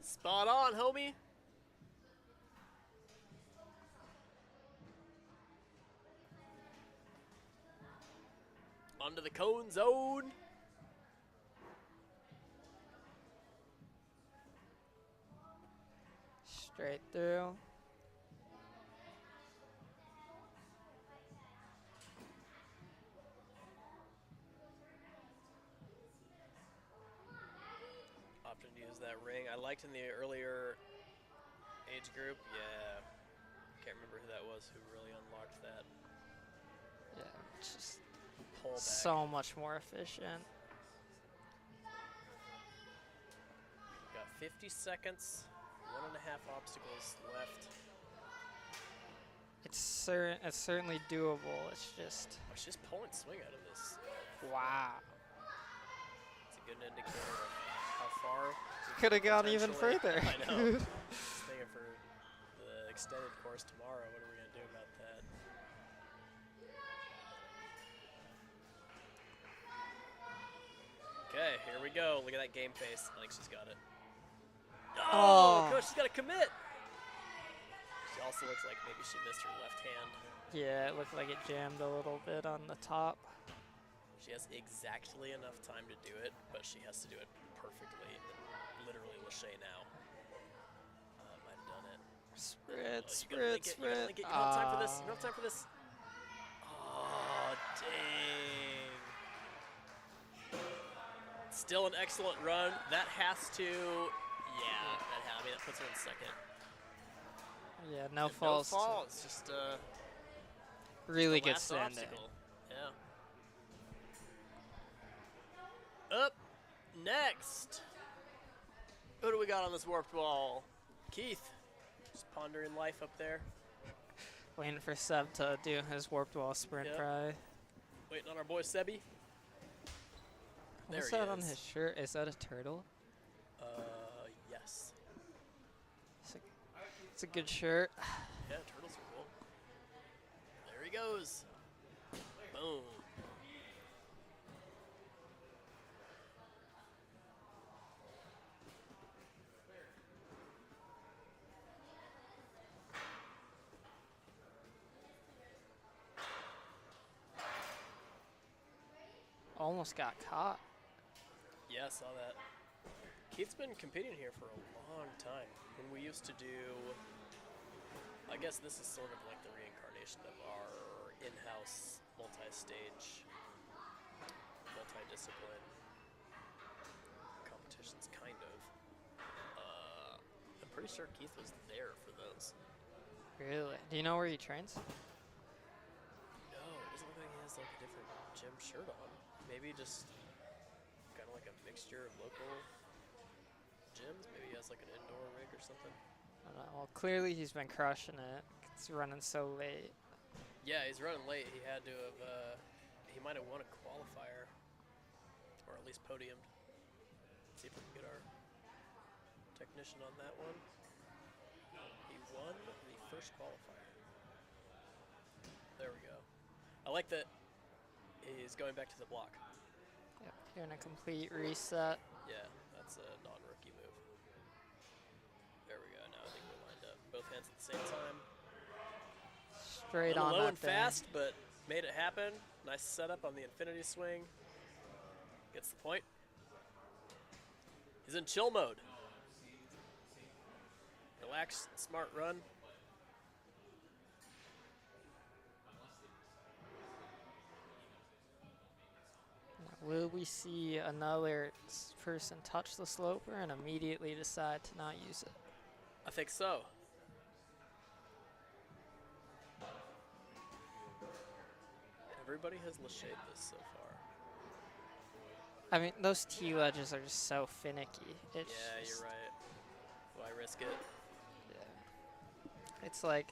Spot on, homie. Onto the cone zone. Straight through. Option to use that ring. I liked in the earlier age group. Yeah. Can't remember who that was who really unlocked that. Yeah, it's just Pull back. so much more efficient. Got 50 seconds, 1.5 obstacles left. It's certainly doable. It's just. Oh, she's pulling swing out of this. Wow. It's a good indicator of how far. Could have gone even further. I know. Just thinking for the extended course tomorrow, what are we going to do about that? Okay, here we go. Look at that game face. I think she's got it. Oh, Coach, she's got to commit. She also looks like maybe she missed her left hand. Yeah, it looked like it jammed a little bit on the top. She has exactly enough time to do it, but she has to do it perfectly. And literally, Lachey now might have done it. Sprint. You don't have time for this. You don't have time for this. Oh, dang. Still an excellent run. That has to, I mean, that puts her in second. Yeah, no falls. No falls, just really good stand there. Yeah. Up next. Who do we got on this warped wall? Keith, just pondering life up there. Waiting for Seb to do his warped wall sprint fry. Waiting on our boy Sebi. What's that on his shirt? Is that a turtle? Yes. It's a good shirt. Yeah, turtles are cool. There he goes. Boom. Almost got caught. Yeah, I saw that. Keith's been competing here for a long time. When we used to do, I guess this is sort of like the reincarnation of our in-house multi-stage, multi-discipline competitions, kind of. I'm pretty sure Keith was there for those. Really? Do you know where he trains? No, it doesn't look like he has like a different gym shirt on. Maybe just kind of like a mixture of local gyms. Maybe he has like an indoor rig or something. I don't know. Well, clearly he's been crushing it. It's running so late. Yeah, he's running late. He had to have, he might have won a qualifier, or at least podiumed. Let's see if we can get our technician on that one. He won the first qualifier. There we go. I like that he's going back to the block. Yep, doing a complete reset. Yeah, that's a non-rookie move. There we go. Now I think we're lined up. Both hands at the same time. Straight on low that and fast, but made it happen. Nice setup on the infinity swing. Gets the point. He's in chill mode. Relaxed, smart run. Will we see another person touch the sloper and immediately decide to not use it? I think so. Everybody has Lachey'd this so far. I mean, those T ledges are just so finicky. It's yeah, you're right. Why risk it? Yeah. It's like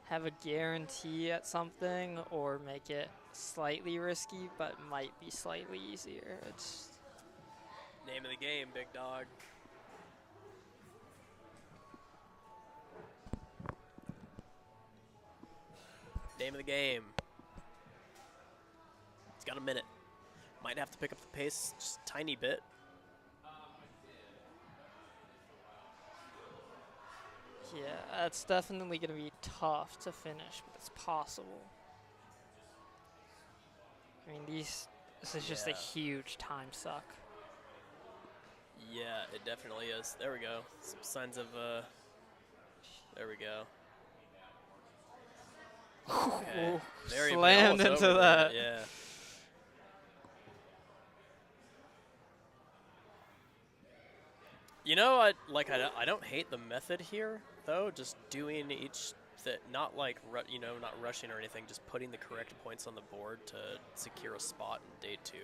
have a guarantee at something or make it slightly risky, but might be slightly easier. It's name of the game, big dog. Name of the game. He's got a minute. Might have to pick up the pace just a tiny bit. Yeah, it's definitely going to be tough to finish, but it's possible. I mean, this is just a huge time suck. Yeah, it definitely is. There we go. Some signs of, there we go. Okay. Slammed into that. Yeah. You know, I don't hate the method here, though. Just doing each, not like not rushing or anything. Just putting the correct points on the board to secure a spot in day 2.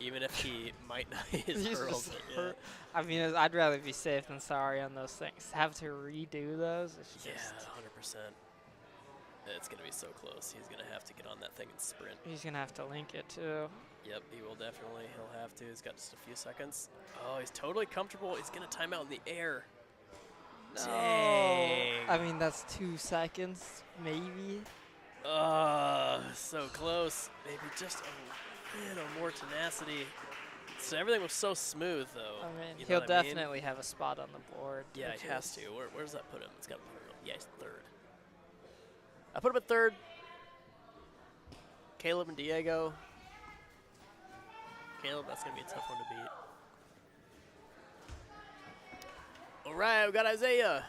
Even if he might not hit his hurdles. Yeah. I mean, I'd rather be safe than sorry on those things. Have to redo those. It's just 100%. It's going to be so close. He's going to have to get on that thing and sprint. He's going to have to link it, too. Yep, he will definitely. He'll have to. He's got just a few seconds. Oh, he's totally comfortable. He's going to time out in the air. No. Dang. I mean, that's 2 seconds, maybe. So close. Maybe just a little more tenacity. So everything was so smooth, though. I mean, You know he'll what I mean? definitely have a spot on the board. Yeah, he has to. Where does that put him? It's got to put him. Yeah, he's third. I put him at third. Caleb and Diego. Caleb, that's going to be a tough one to beat. All right, we got Isaiah.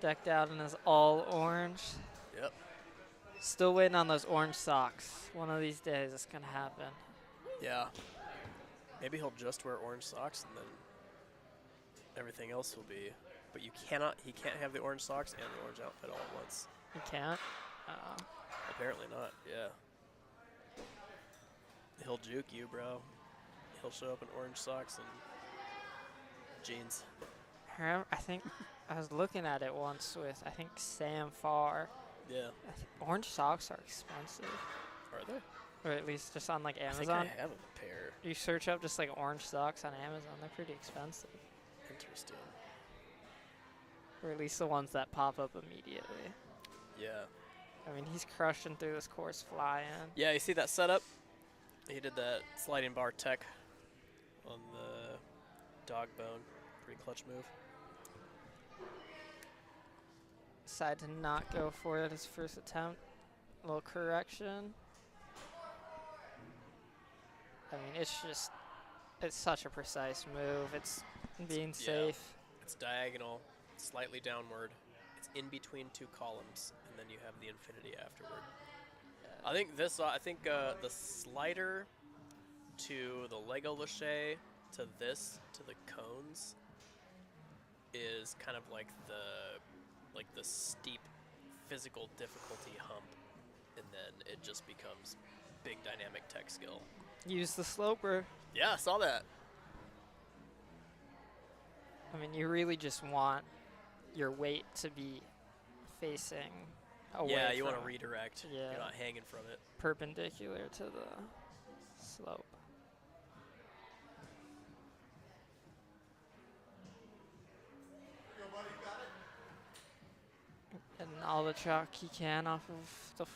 Decked out in his all orange. Yep. Still waiting on those orange socks. One of these days it's going to happen. Yeah. Maybe he'll just wear orange socks and then everything else will be. But he can't have the orange socks and the orange outfit all at once. He can't? Apparently not, yeah. He'll juke you, bro. He'll show up in orange socks and jeans. I think I was looking at it once with, I think, Sam Farr. Yeah. Orange socks are expensive. Are they? Or at least just on, like, Amazon. I think I have a pair. You search up just, like, orange socks on Amazon. They're pretty expensive. Interesting. Or at least the ones that pop up immediately. Yeah. I mean, he's crushing through this course flying. Yeah, you see that setup? He did that sliding bar tech on the dog bone. Pretty clutch move. Decided to not go for it his first attempt. A little correction. I mean, it's such a precise move. It's being safe. It's diagonal, slightly downward. It's in between 2 columns, and then you have the infinity afterward. I think the slider to the Lego Lachey to the cones is kind of like the steep physical difficulty hump, and then it just becomes big dynamic tech skill. Use the sloper. Yeah, I saw that. I mean, you really just want your weight to be facing away. Yeah, you want to redirect. Yeah. You're not hanging from it. Perpendicular to the slope. And all the chalk he can off of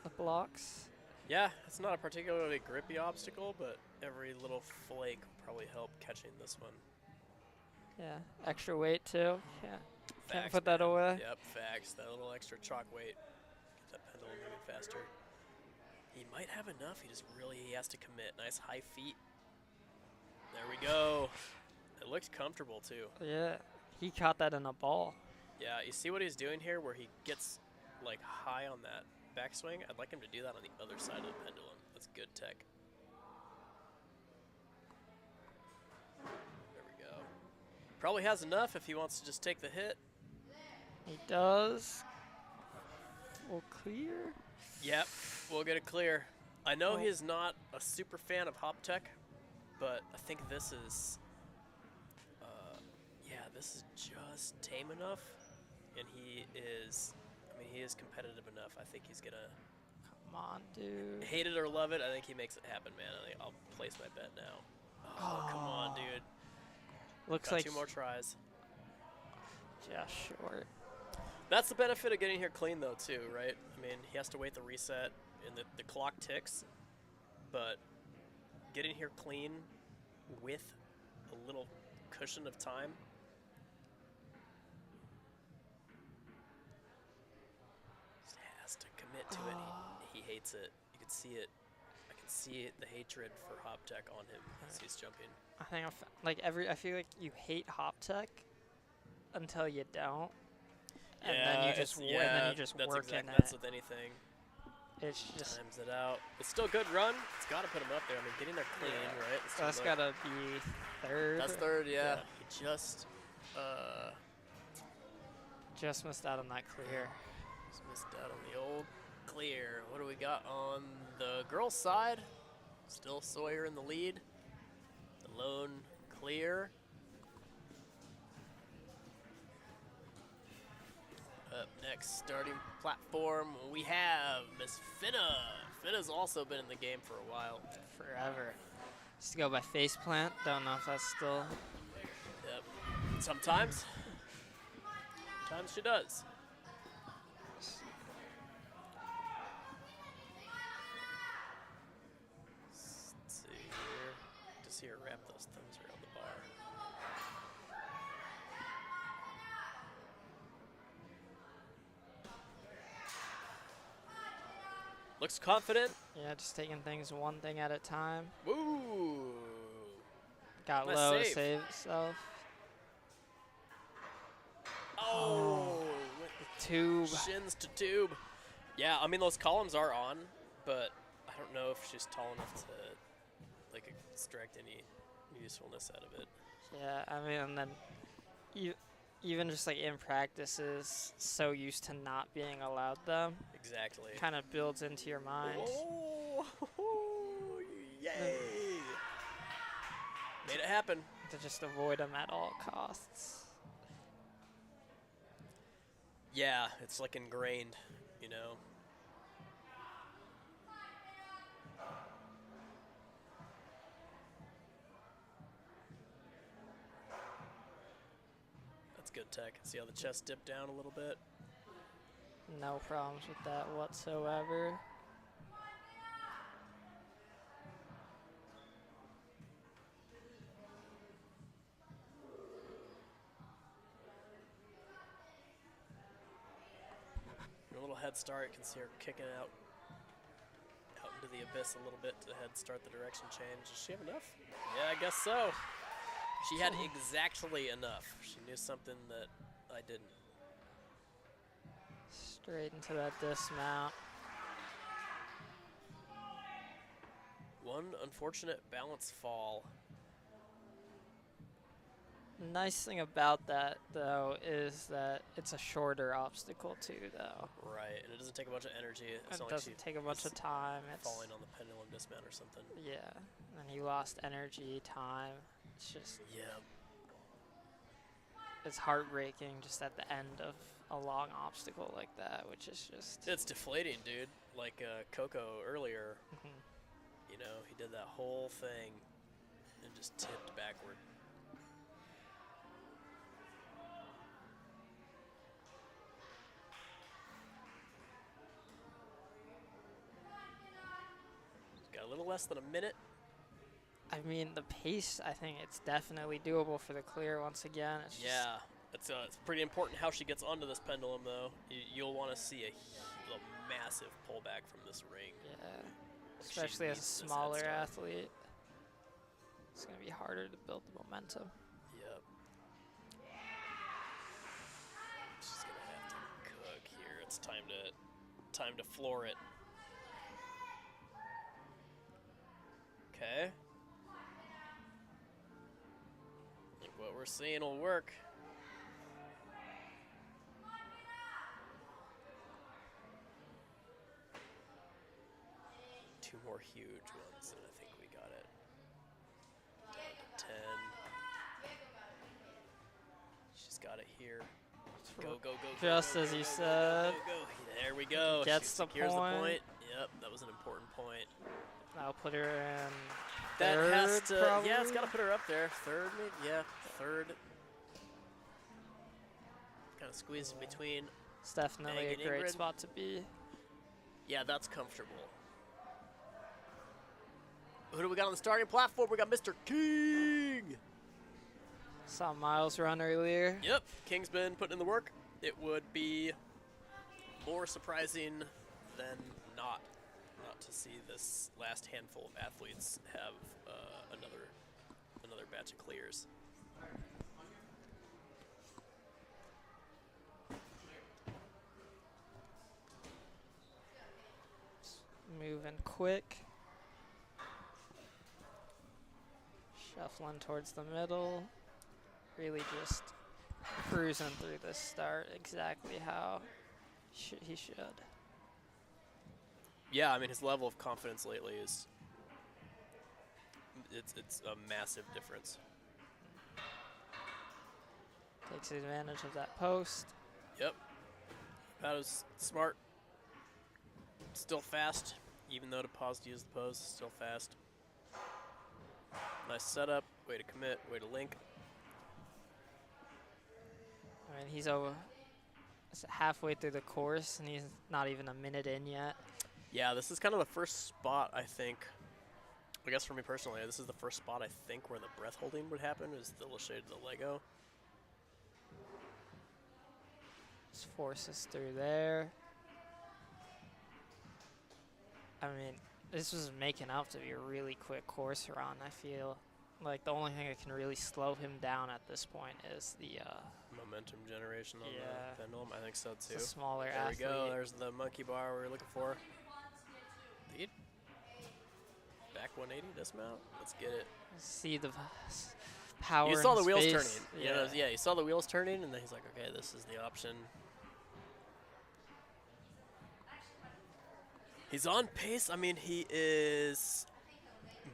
the blocks. Yeah, it's not a particularly grippy obstacle, but every little flake will probably help catching this one. Yeah, extra weight too. Yeah, can't Facts, put that man. away. Yep, facts. That little extra chalk weight. Get that pendulum moving faster. He might have enough. He has to commit. Nice high feet. There we go. It looks comfortable too. Yeah, he caught that in a ball. Yeah, you see what he's doing here where he gets like high on that backswing? I'd like him to do that on the other side of the pendulum. That's good tech. There we go. Probably has enough if he wants to just take the hit. He does. We'll clear. Yep, we'll get it clear. I know he's not a super fan of hop tech, but I think this is, this is just tame enough, and he is competitive enough. I think he's gonna. Come on, dude. Hate it or love it, I think he makes it happen, man. I'll place my bet now. Oh, come on, dude. Looks Got like 2 more tries. Just short. That's the benefit of getting here clean, though, too, right? I mean, he has to wait the reset, and the clock ticks, but getting here clean with a little cushion of time. Just has to commit to it. He hates it. You can see it. I can see it, the hatred for hop tech on him as he's jumping. I think I feel like you hate hop tech until you don't. And then you just work in it. That's with anything. It's just times it out. It's still a good run. It's got to put him up there. I mean, getting there clean, right? That's got to be third. That's third, yeah. He just missed out on that clear. Just missed out on the old clear. What do we got on the girls' side? Still Sawyer in the lead. The lone clear. Up next, starting platform, we have Miss Finna. Finna's also been in the game for a while. Forever. Just to go by faceplant. Don't know if that's still. Yep. Sometimes. Sometimes she does. Let's see here. To see her wrap those thumbs around the bar. Looks confident. Yeah, just taking things one thing at a time. Woo! Got Nice low save. to save itself. Oh! Tube. Shins to tube. Yeah, I mean, those columns are on, but I don't know if she's tall enough to, like, extract any usefulness out of it. Yeah, I mean, and then even just like in practices, so used to not being allowed them. Exactly. Kind of builds into your mind. Oh, yay! Made it happen. To just avoid them at all costs. Yeah, it's like ingrained, you know. That's good tech. See how the chest dipped down a little bit? No problems with that whatsoever. A little head start. You can see her kicking out into the abyss a little bit to head start the direction change. Does she have enough? Yeah, I guess so. She had exactly enough. She knew something that I didn't. Straight into that dismount. One unfortunate balance fall. Nice thing about that, though, is that it's a shorter obstacle, too, though. Right, and it doesn't take a bunch of energy. It's It not doesn't like take a bunch of time. It's falling on the pendulum dismount or something. Yeah, and he lost energy, time. It's just, Yeah. it's heartbreaking just at the end of a long obstacle like that, which is just. It's deflating, dude. Like Coco earlier, you know, he did that whole thing and just tipped backward. Got a little less than a minute. I mean, the pace, I think it's definitely doable for the clear once again. It's Yeah, it's pretty important how she gets onto this pendulum, though. You'll want to see a massive pullback from this ring. Yeah, Like especially as a needs this head smaller start. athlete. It's going to be harder to build the momentum. Yep. She's going to have to cook here. It's time to floor it. Okay. I think what we're seeing will work. Two more huge ones, and I think we got it. Down to 10. She's got it here. Go, go, go, go. Just go, as go, you go, said. Go, go, go. There we go. Gets She the secures point. the point. Yep, that was an important point. That'll put her in That third, has to, probably? yeah, it's got to put her up there. Third, maybe? Yeah, third. Kind of squeezed in between. It's definitely Maggie a great and Ingrid. spot to be. Yeah, that's comfortable. Who do we got on the starting platform? We got Mr. King. Saw Miles run earlier. Yep, King's been putting in the work. It would be more surprising than not to see this last handful of athletes have another batch of clears. Moving quick. Shuffling towards the middle. Really just cruising through this start exactly how he should. Yeah, I mean, his level of confidence lately is it's a massive difference. Takes advantage of that post. Yep. That was smart. Still fast, even though to pause to use the pose, still fast. Nice setup, way to commit, way to link. I mean, he's over halfway through the course, and he's not even a minute in yet. Yeah, this is kind of the first spot, I think. I guess for me personally, this is the first spot I think where the breath holding would happen, is the little shade of the Lego. Just forces through there. I mean, this was making out to be a really quick course run. I feel like the only thing that can really slow him down at this point is the momentum generation on the pendulum. I think so too. It's a smaller athlete. There we go. There's the monkey bar we were looking for. Lead. Back 180 dismount. Let's get it. See the power. You saw the wheels face. turning. Yeah. You know, yeah, you saw the wheels turning, and then he's like, okay, this is the option. He's on pace. I mean, he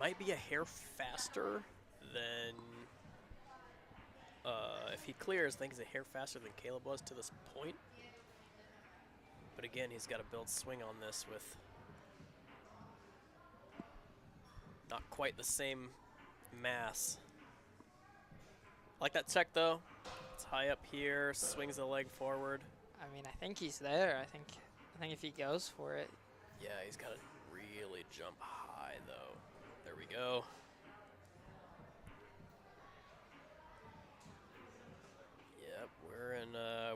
might be a hair faster than, if he clears, I think he's a hair faster than Caleb was to this point. But again, he's got to build swing on this with not quite the same mass. I like that check though. It's high up here, swings the leg forward. I mean, I think he's there. I think if he goes for it. Yeah, he's got to really jump high, though. There we go. Yep,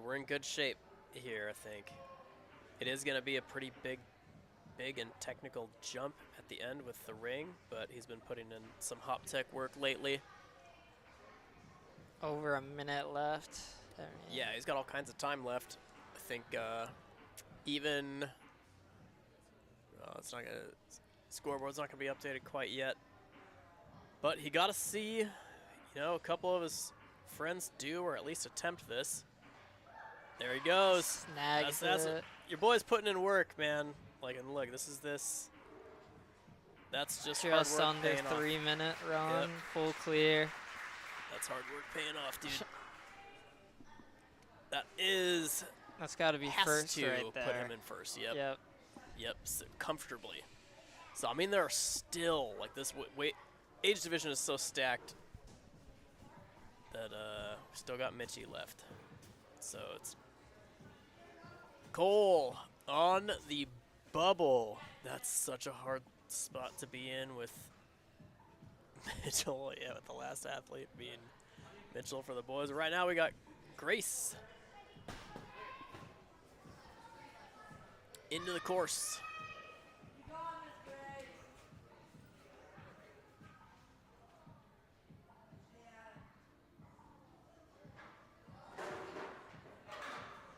we're in good shape here, I think. It is going to be a pretty big and technical jump at the end with the ring, but he's been putting in some hop tech work lately. Over a minute left. I mean, yeah, he's got all kinds of time left. I think even. It's not gonna, scoreboard's not gonna be updated quite yet, but he got to see, you know, a couple of his friends do or at least attempt this. There he goes. Snags it. Your boy's putting in work, man. Like, and look, this is this. That's just hard work under paying 3 off. minute run, Yep. full clear. That's hard work paying off, dude. That's got to be first right there. Put him in first. Yep. Yep. Yep, so comfortably. So, I mean, there are still, like, this age division is so stacked that we still got Mitchie left. So, it's Cole on the bubble. That's such a hard spot to be in with Mitchell, with the last athlete being Mitchell for the boys. Right now, we got Grace into the course.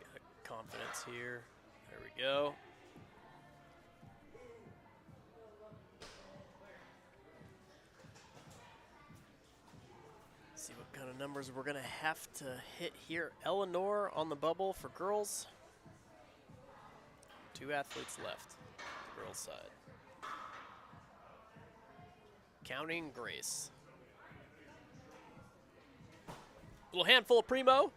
Got confidence here. There we go. See what kind of numbers we're gonna have to hit here. Eleanor on the bubble for girls. 2 athletes left, girls' side. Counting Grace. Little handful of primo.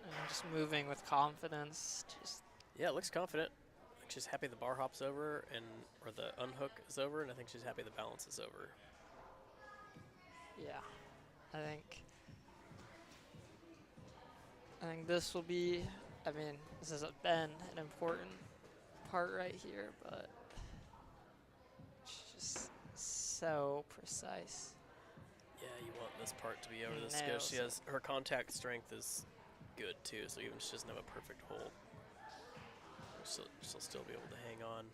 And just moving with confidence. Yeah, it looks confident. I think she's happy the bar hop's over, or the unhook is over, and I think she's happy the balance is over. Yeah, I think this will be, I mean, this has been an important part right here, but it's just so precise. Yeah, you want this part to be over this because her contact strength is good too, so even if she doesn't have a perfect hold, she'll still be able to hang on.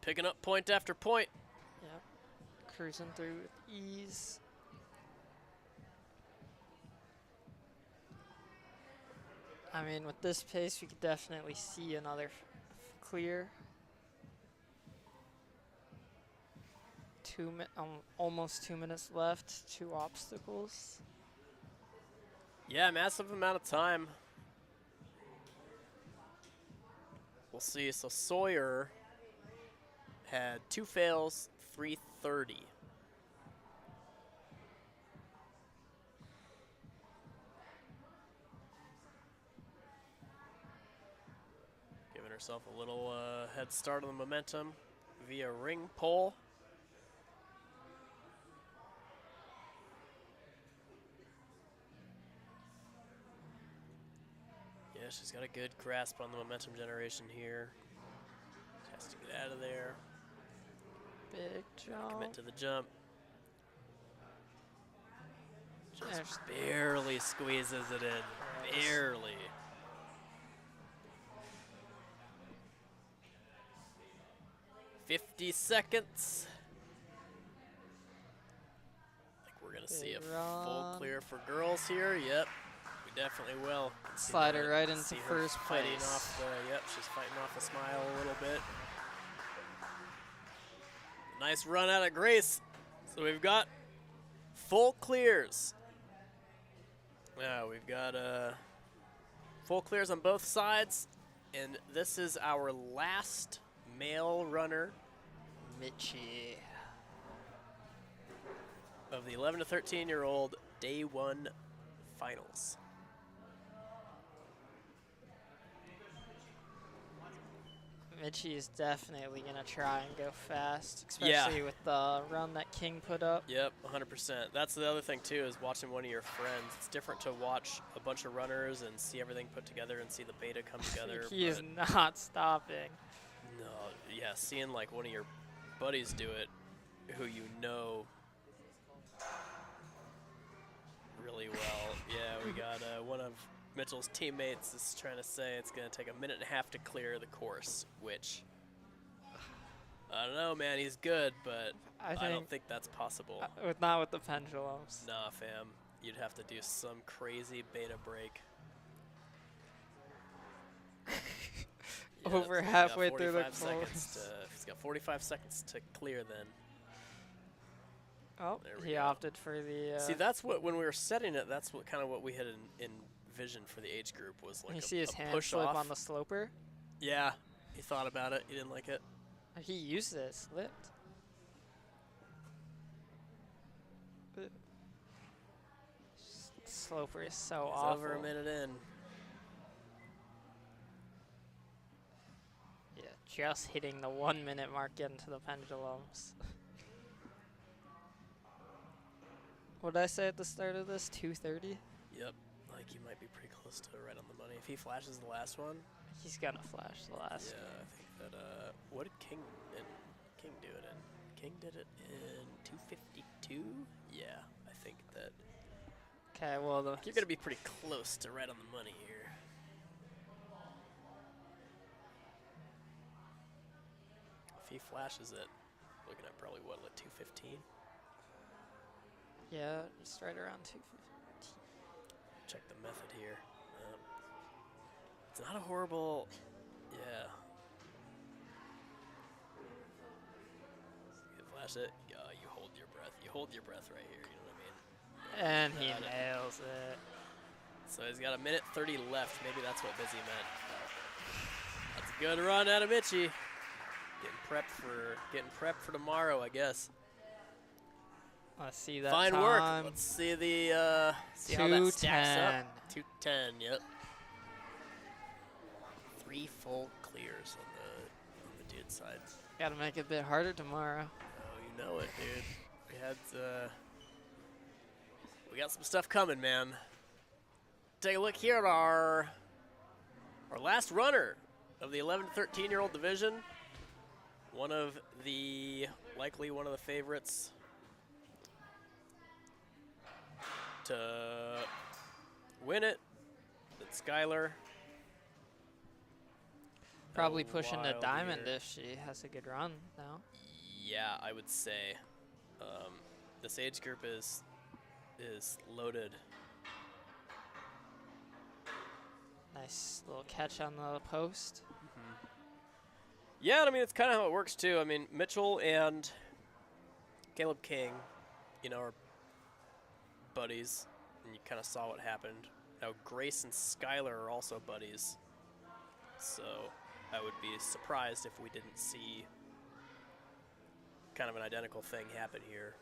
Picking up point after point. Yep. Cruising through with ease. I mean, with this pace, we could definitely see another clear. Almost 2 minutes left, 2 obstacles. Yeah, massive amount of time. We'll see. So Sawyer had 2 fails, 330. Giving herself a little head start on the momentum via ring pole. Yeah, she's got a good grasp on the momentum generation here. Has to get out of there. Big jump. Commit to the jump. Just barely squeezes it in. Barely. "50 seconds. I think we're going to see a full clear for girls here. Yep, we definitely will. Slide her right into first place. Yep, she's fighting off a smile a little bit. Nice run out of Grace. So we've got full clears. Yeah, we've got full clears on both sides. And this is our last male runner, Mitchie, of the 11 to 13-year-old Day 1 Finals. Mitchie is definitely going to try and go fast, especially with the run that King put up. Yep, 100%. That's the other thing, too, is watching one of your friends. It's different to watch a bunch of runners and see everything put together and see the beta come together. He is not stopping. No, yeah, seeing like one of your buddies do it, who you know really well. Yeah, we got one of Mitchell's teammates is trying to say it's going to take 1.5 minutes to clear the course, which, I don't know, man. He's good, but I don't think that's possible. Not with the pendulums. Nah, fam. You'd have to do some crazy beta break. Yeah, over halfway through the course. He's got 45 seconds to clear then. Oh, he opted for the... See, that's what, when we were setting it, that's what kind of what we had envisioned for the age group was like you see his hand slip on the sloper? Yeah, he thought about it. He didn't like it. He used it, slipped. Sloper is so awful. Over a minute in. Yeah, just hitting the 1 minute mark getting to the pendulums. What did I say at the start of this? 2:30? Yep. Like, he might be pretty close to right on the money. If he flashes the last one. He's going to flash the last one. Yeah, I think that, what did King do it in? King did it in 2:52? Yeah, I think that. Okay, well, you're going to be pretty close to right on the money here. If he flashes it, looking at probably, what, like 2:15? Yeah, just right around 2:15. Check the method here. It's not a horrible, yeah. You flash it, you hold your breath. You hold your breath right here, you know what I mean? And he nails it. So he's got 1:30 left. Maybe that's what busy meant. That's a good run out of Mitchie. Getting prepped for tomorrow, I guess. Let's see that Fine time. work. Let's see the see how that stacks up. 2:10. Yep. 3 full clears on the dude side. Got to make it a bit harder tomorrow. Oh, you know it, dude. We got some stuff coming, man. Take a look here at our last runner of the 11 to 13-year-old division. Likely one of the favorites to win it. It's Skylar. Probably pushing to diamond if she has a good run now. Yeah, I would say. This age group is loaded. Nice little catch on the post. Mm-hmm. Yeah, I mean, it's kind of how it works, too. I mean, Mitchell and Caleb King, are buddies, and you kind of saw what happened. Now, Grace and Skylar are also buddies. So, I would be surprised if we didn't see kind of an identical thing happen here.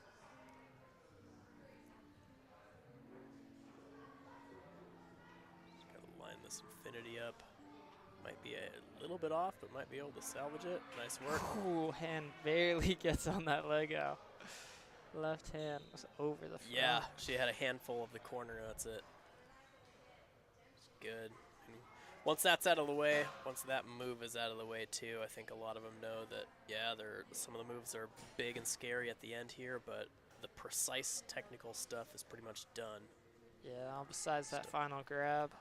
Just gotta line this infinity up. Might be a little bit off, but might be able to salvage it. Nice work. Ooh, hand barely gets on that Lego. Left hand was over the front. Yeah, she had a handful of the corner. That's it. It's good. And once that's out of the way, once that move is out of the way too, I think a lot of them know that, yeah, some of the moves are big and scary at the end here, but the precise technical stuff is pretty much done. Yeah, besides that final grab.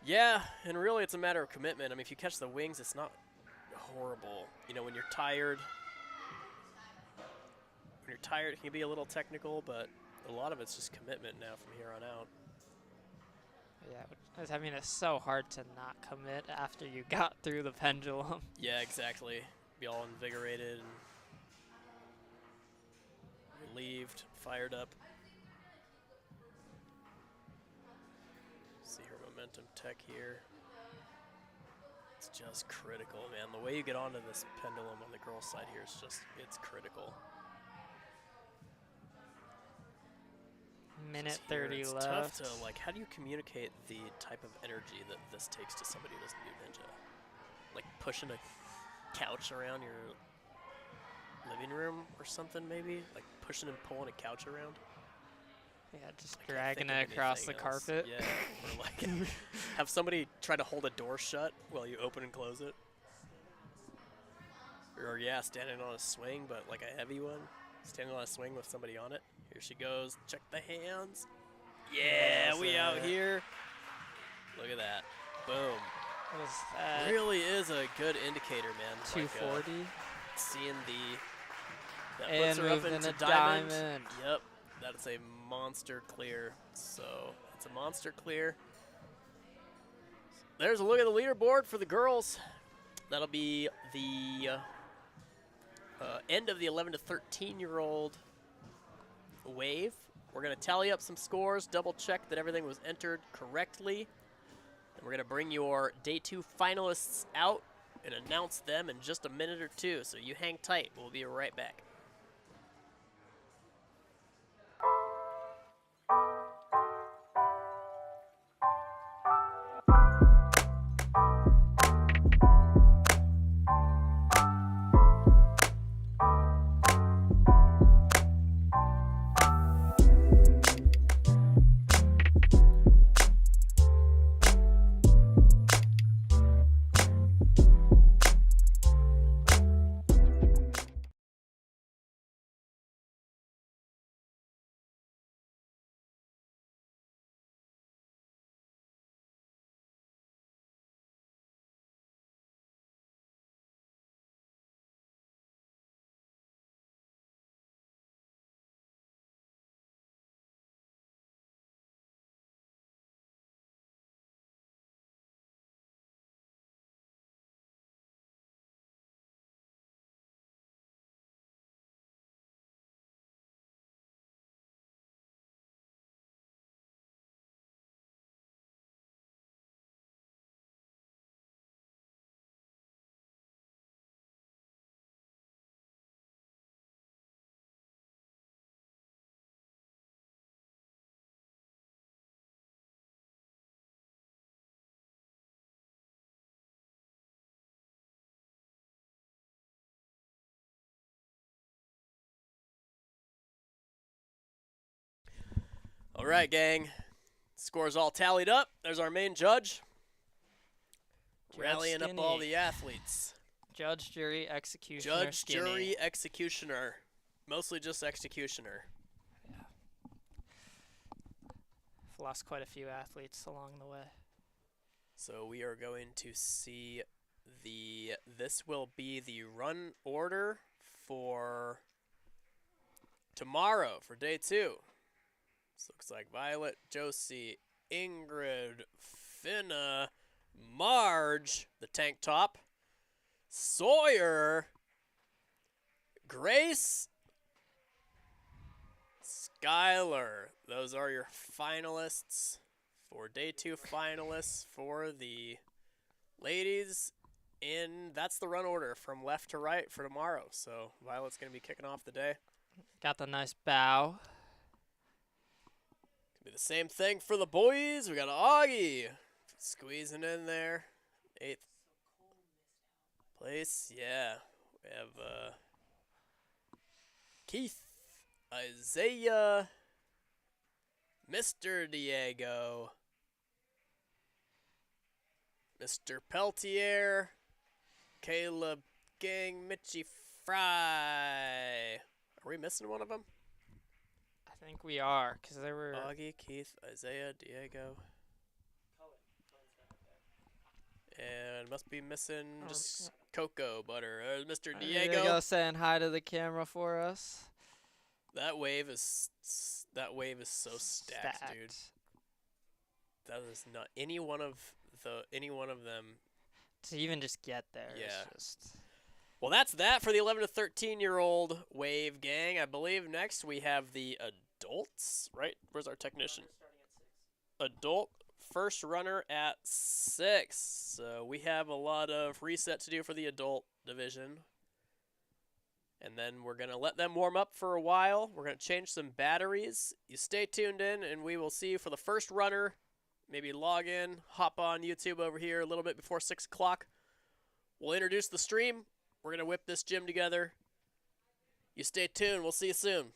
Yeah, and really it's a matter of commitment. I mean, if you catch the wings, it's not horrible. You know, when you're tired, it can be a little technical, but a lot of it's just commitment now from here on out. Yeah, I mean, it's so hard to not commit after you got through the pendulum. Yeah, exactly. Be all invigorated and relieved, fired up. See her momentum tech here. It's just critical, man. The way you get onto this pendulum on the girls' side here is just, it's critical. Minute 30 it's left. Tough to, like, how do you communicate the type of energy that this takes to somebody who doesn't do ninja? Like pushing a couch around your living room or something, maybe? Like pushing and pulling a couch around? Yeah, just dragging it across the carpet. Yeah, or like have somebody try to hold a door shut while you open and close it. Or yeah, standing on a swing, but like a heavy one. Standing on a swing with somebody on it. Here she goes. Check the hands. Yeah, we out here. Look at that. Boom. What is that? Really is a good indicator, man. 240. Like, seeing that and puts her up moving into a diamond. diamond. Yep. That's a monster clear. So it's a monster clear. There's a look at the leaderboard for the girls. That'll be the end of the 11 to 13-year-old wave. We're going to tally up some scores, double check that everything was entered correctly. And we're going to bring your Day 2 finalists out and announce them in just a minute or two. So you hang tight. We'll be right back. All right, gang. Scores all tallied up. There's our main judge. Rallying up all the athletes. Judge, jury, executioner. Judge, jury, executioner. Mostly just executioner. Yeah. I've lost quite a few athletes along the way. So we are going to see this will be the run order for tomorrow for Day 2. This looks like Violet, Josie, Ingrid, Finna, Marge, the tank top, Sawyer, Grace, Skylar. Those are your finalists for Day 2 finalists for the ladies And that's the run order from left to right for tomorrow. So Violet's going to be kicking off the day. Got the nice bow. Be the same thing for the boys. We got Augie squeezing in there. 8th place. Yeah. We have Keith, Isaiah, Mr. Diego, Mr. Peltier, Caleb Mitchell Frie. Are we missing one of them? I think we are, because there were... Augie, Keith, Isaiah, Diego. And must be missing just cocoa butter. Mr. Diego. Diego saying hi to the camera for us. That wave is so stacked, dude. That is not any one of them. To even just get there. Yeah. Just... Well, that's that for the 11 to 13-year-old wave gang. I believe next we have the adults, right? Where's our technician? Adult first runner at 6. So we have a lot of reset to do for the adult division. And then we're going to let them warm up for a while. We're going to change some batteries. You stay tuned in, and we will see you for the first runner. Maybe log in, hop on YouTube over here a little bit before 6 o'clock. We'll introduce the stream. We're going to whip this gym together. You stay tuned. We'll see you soon.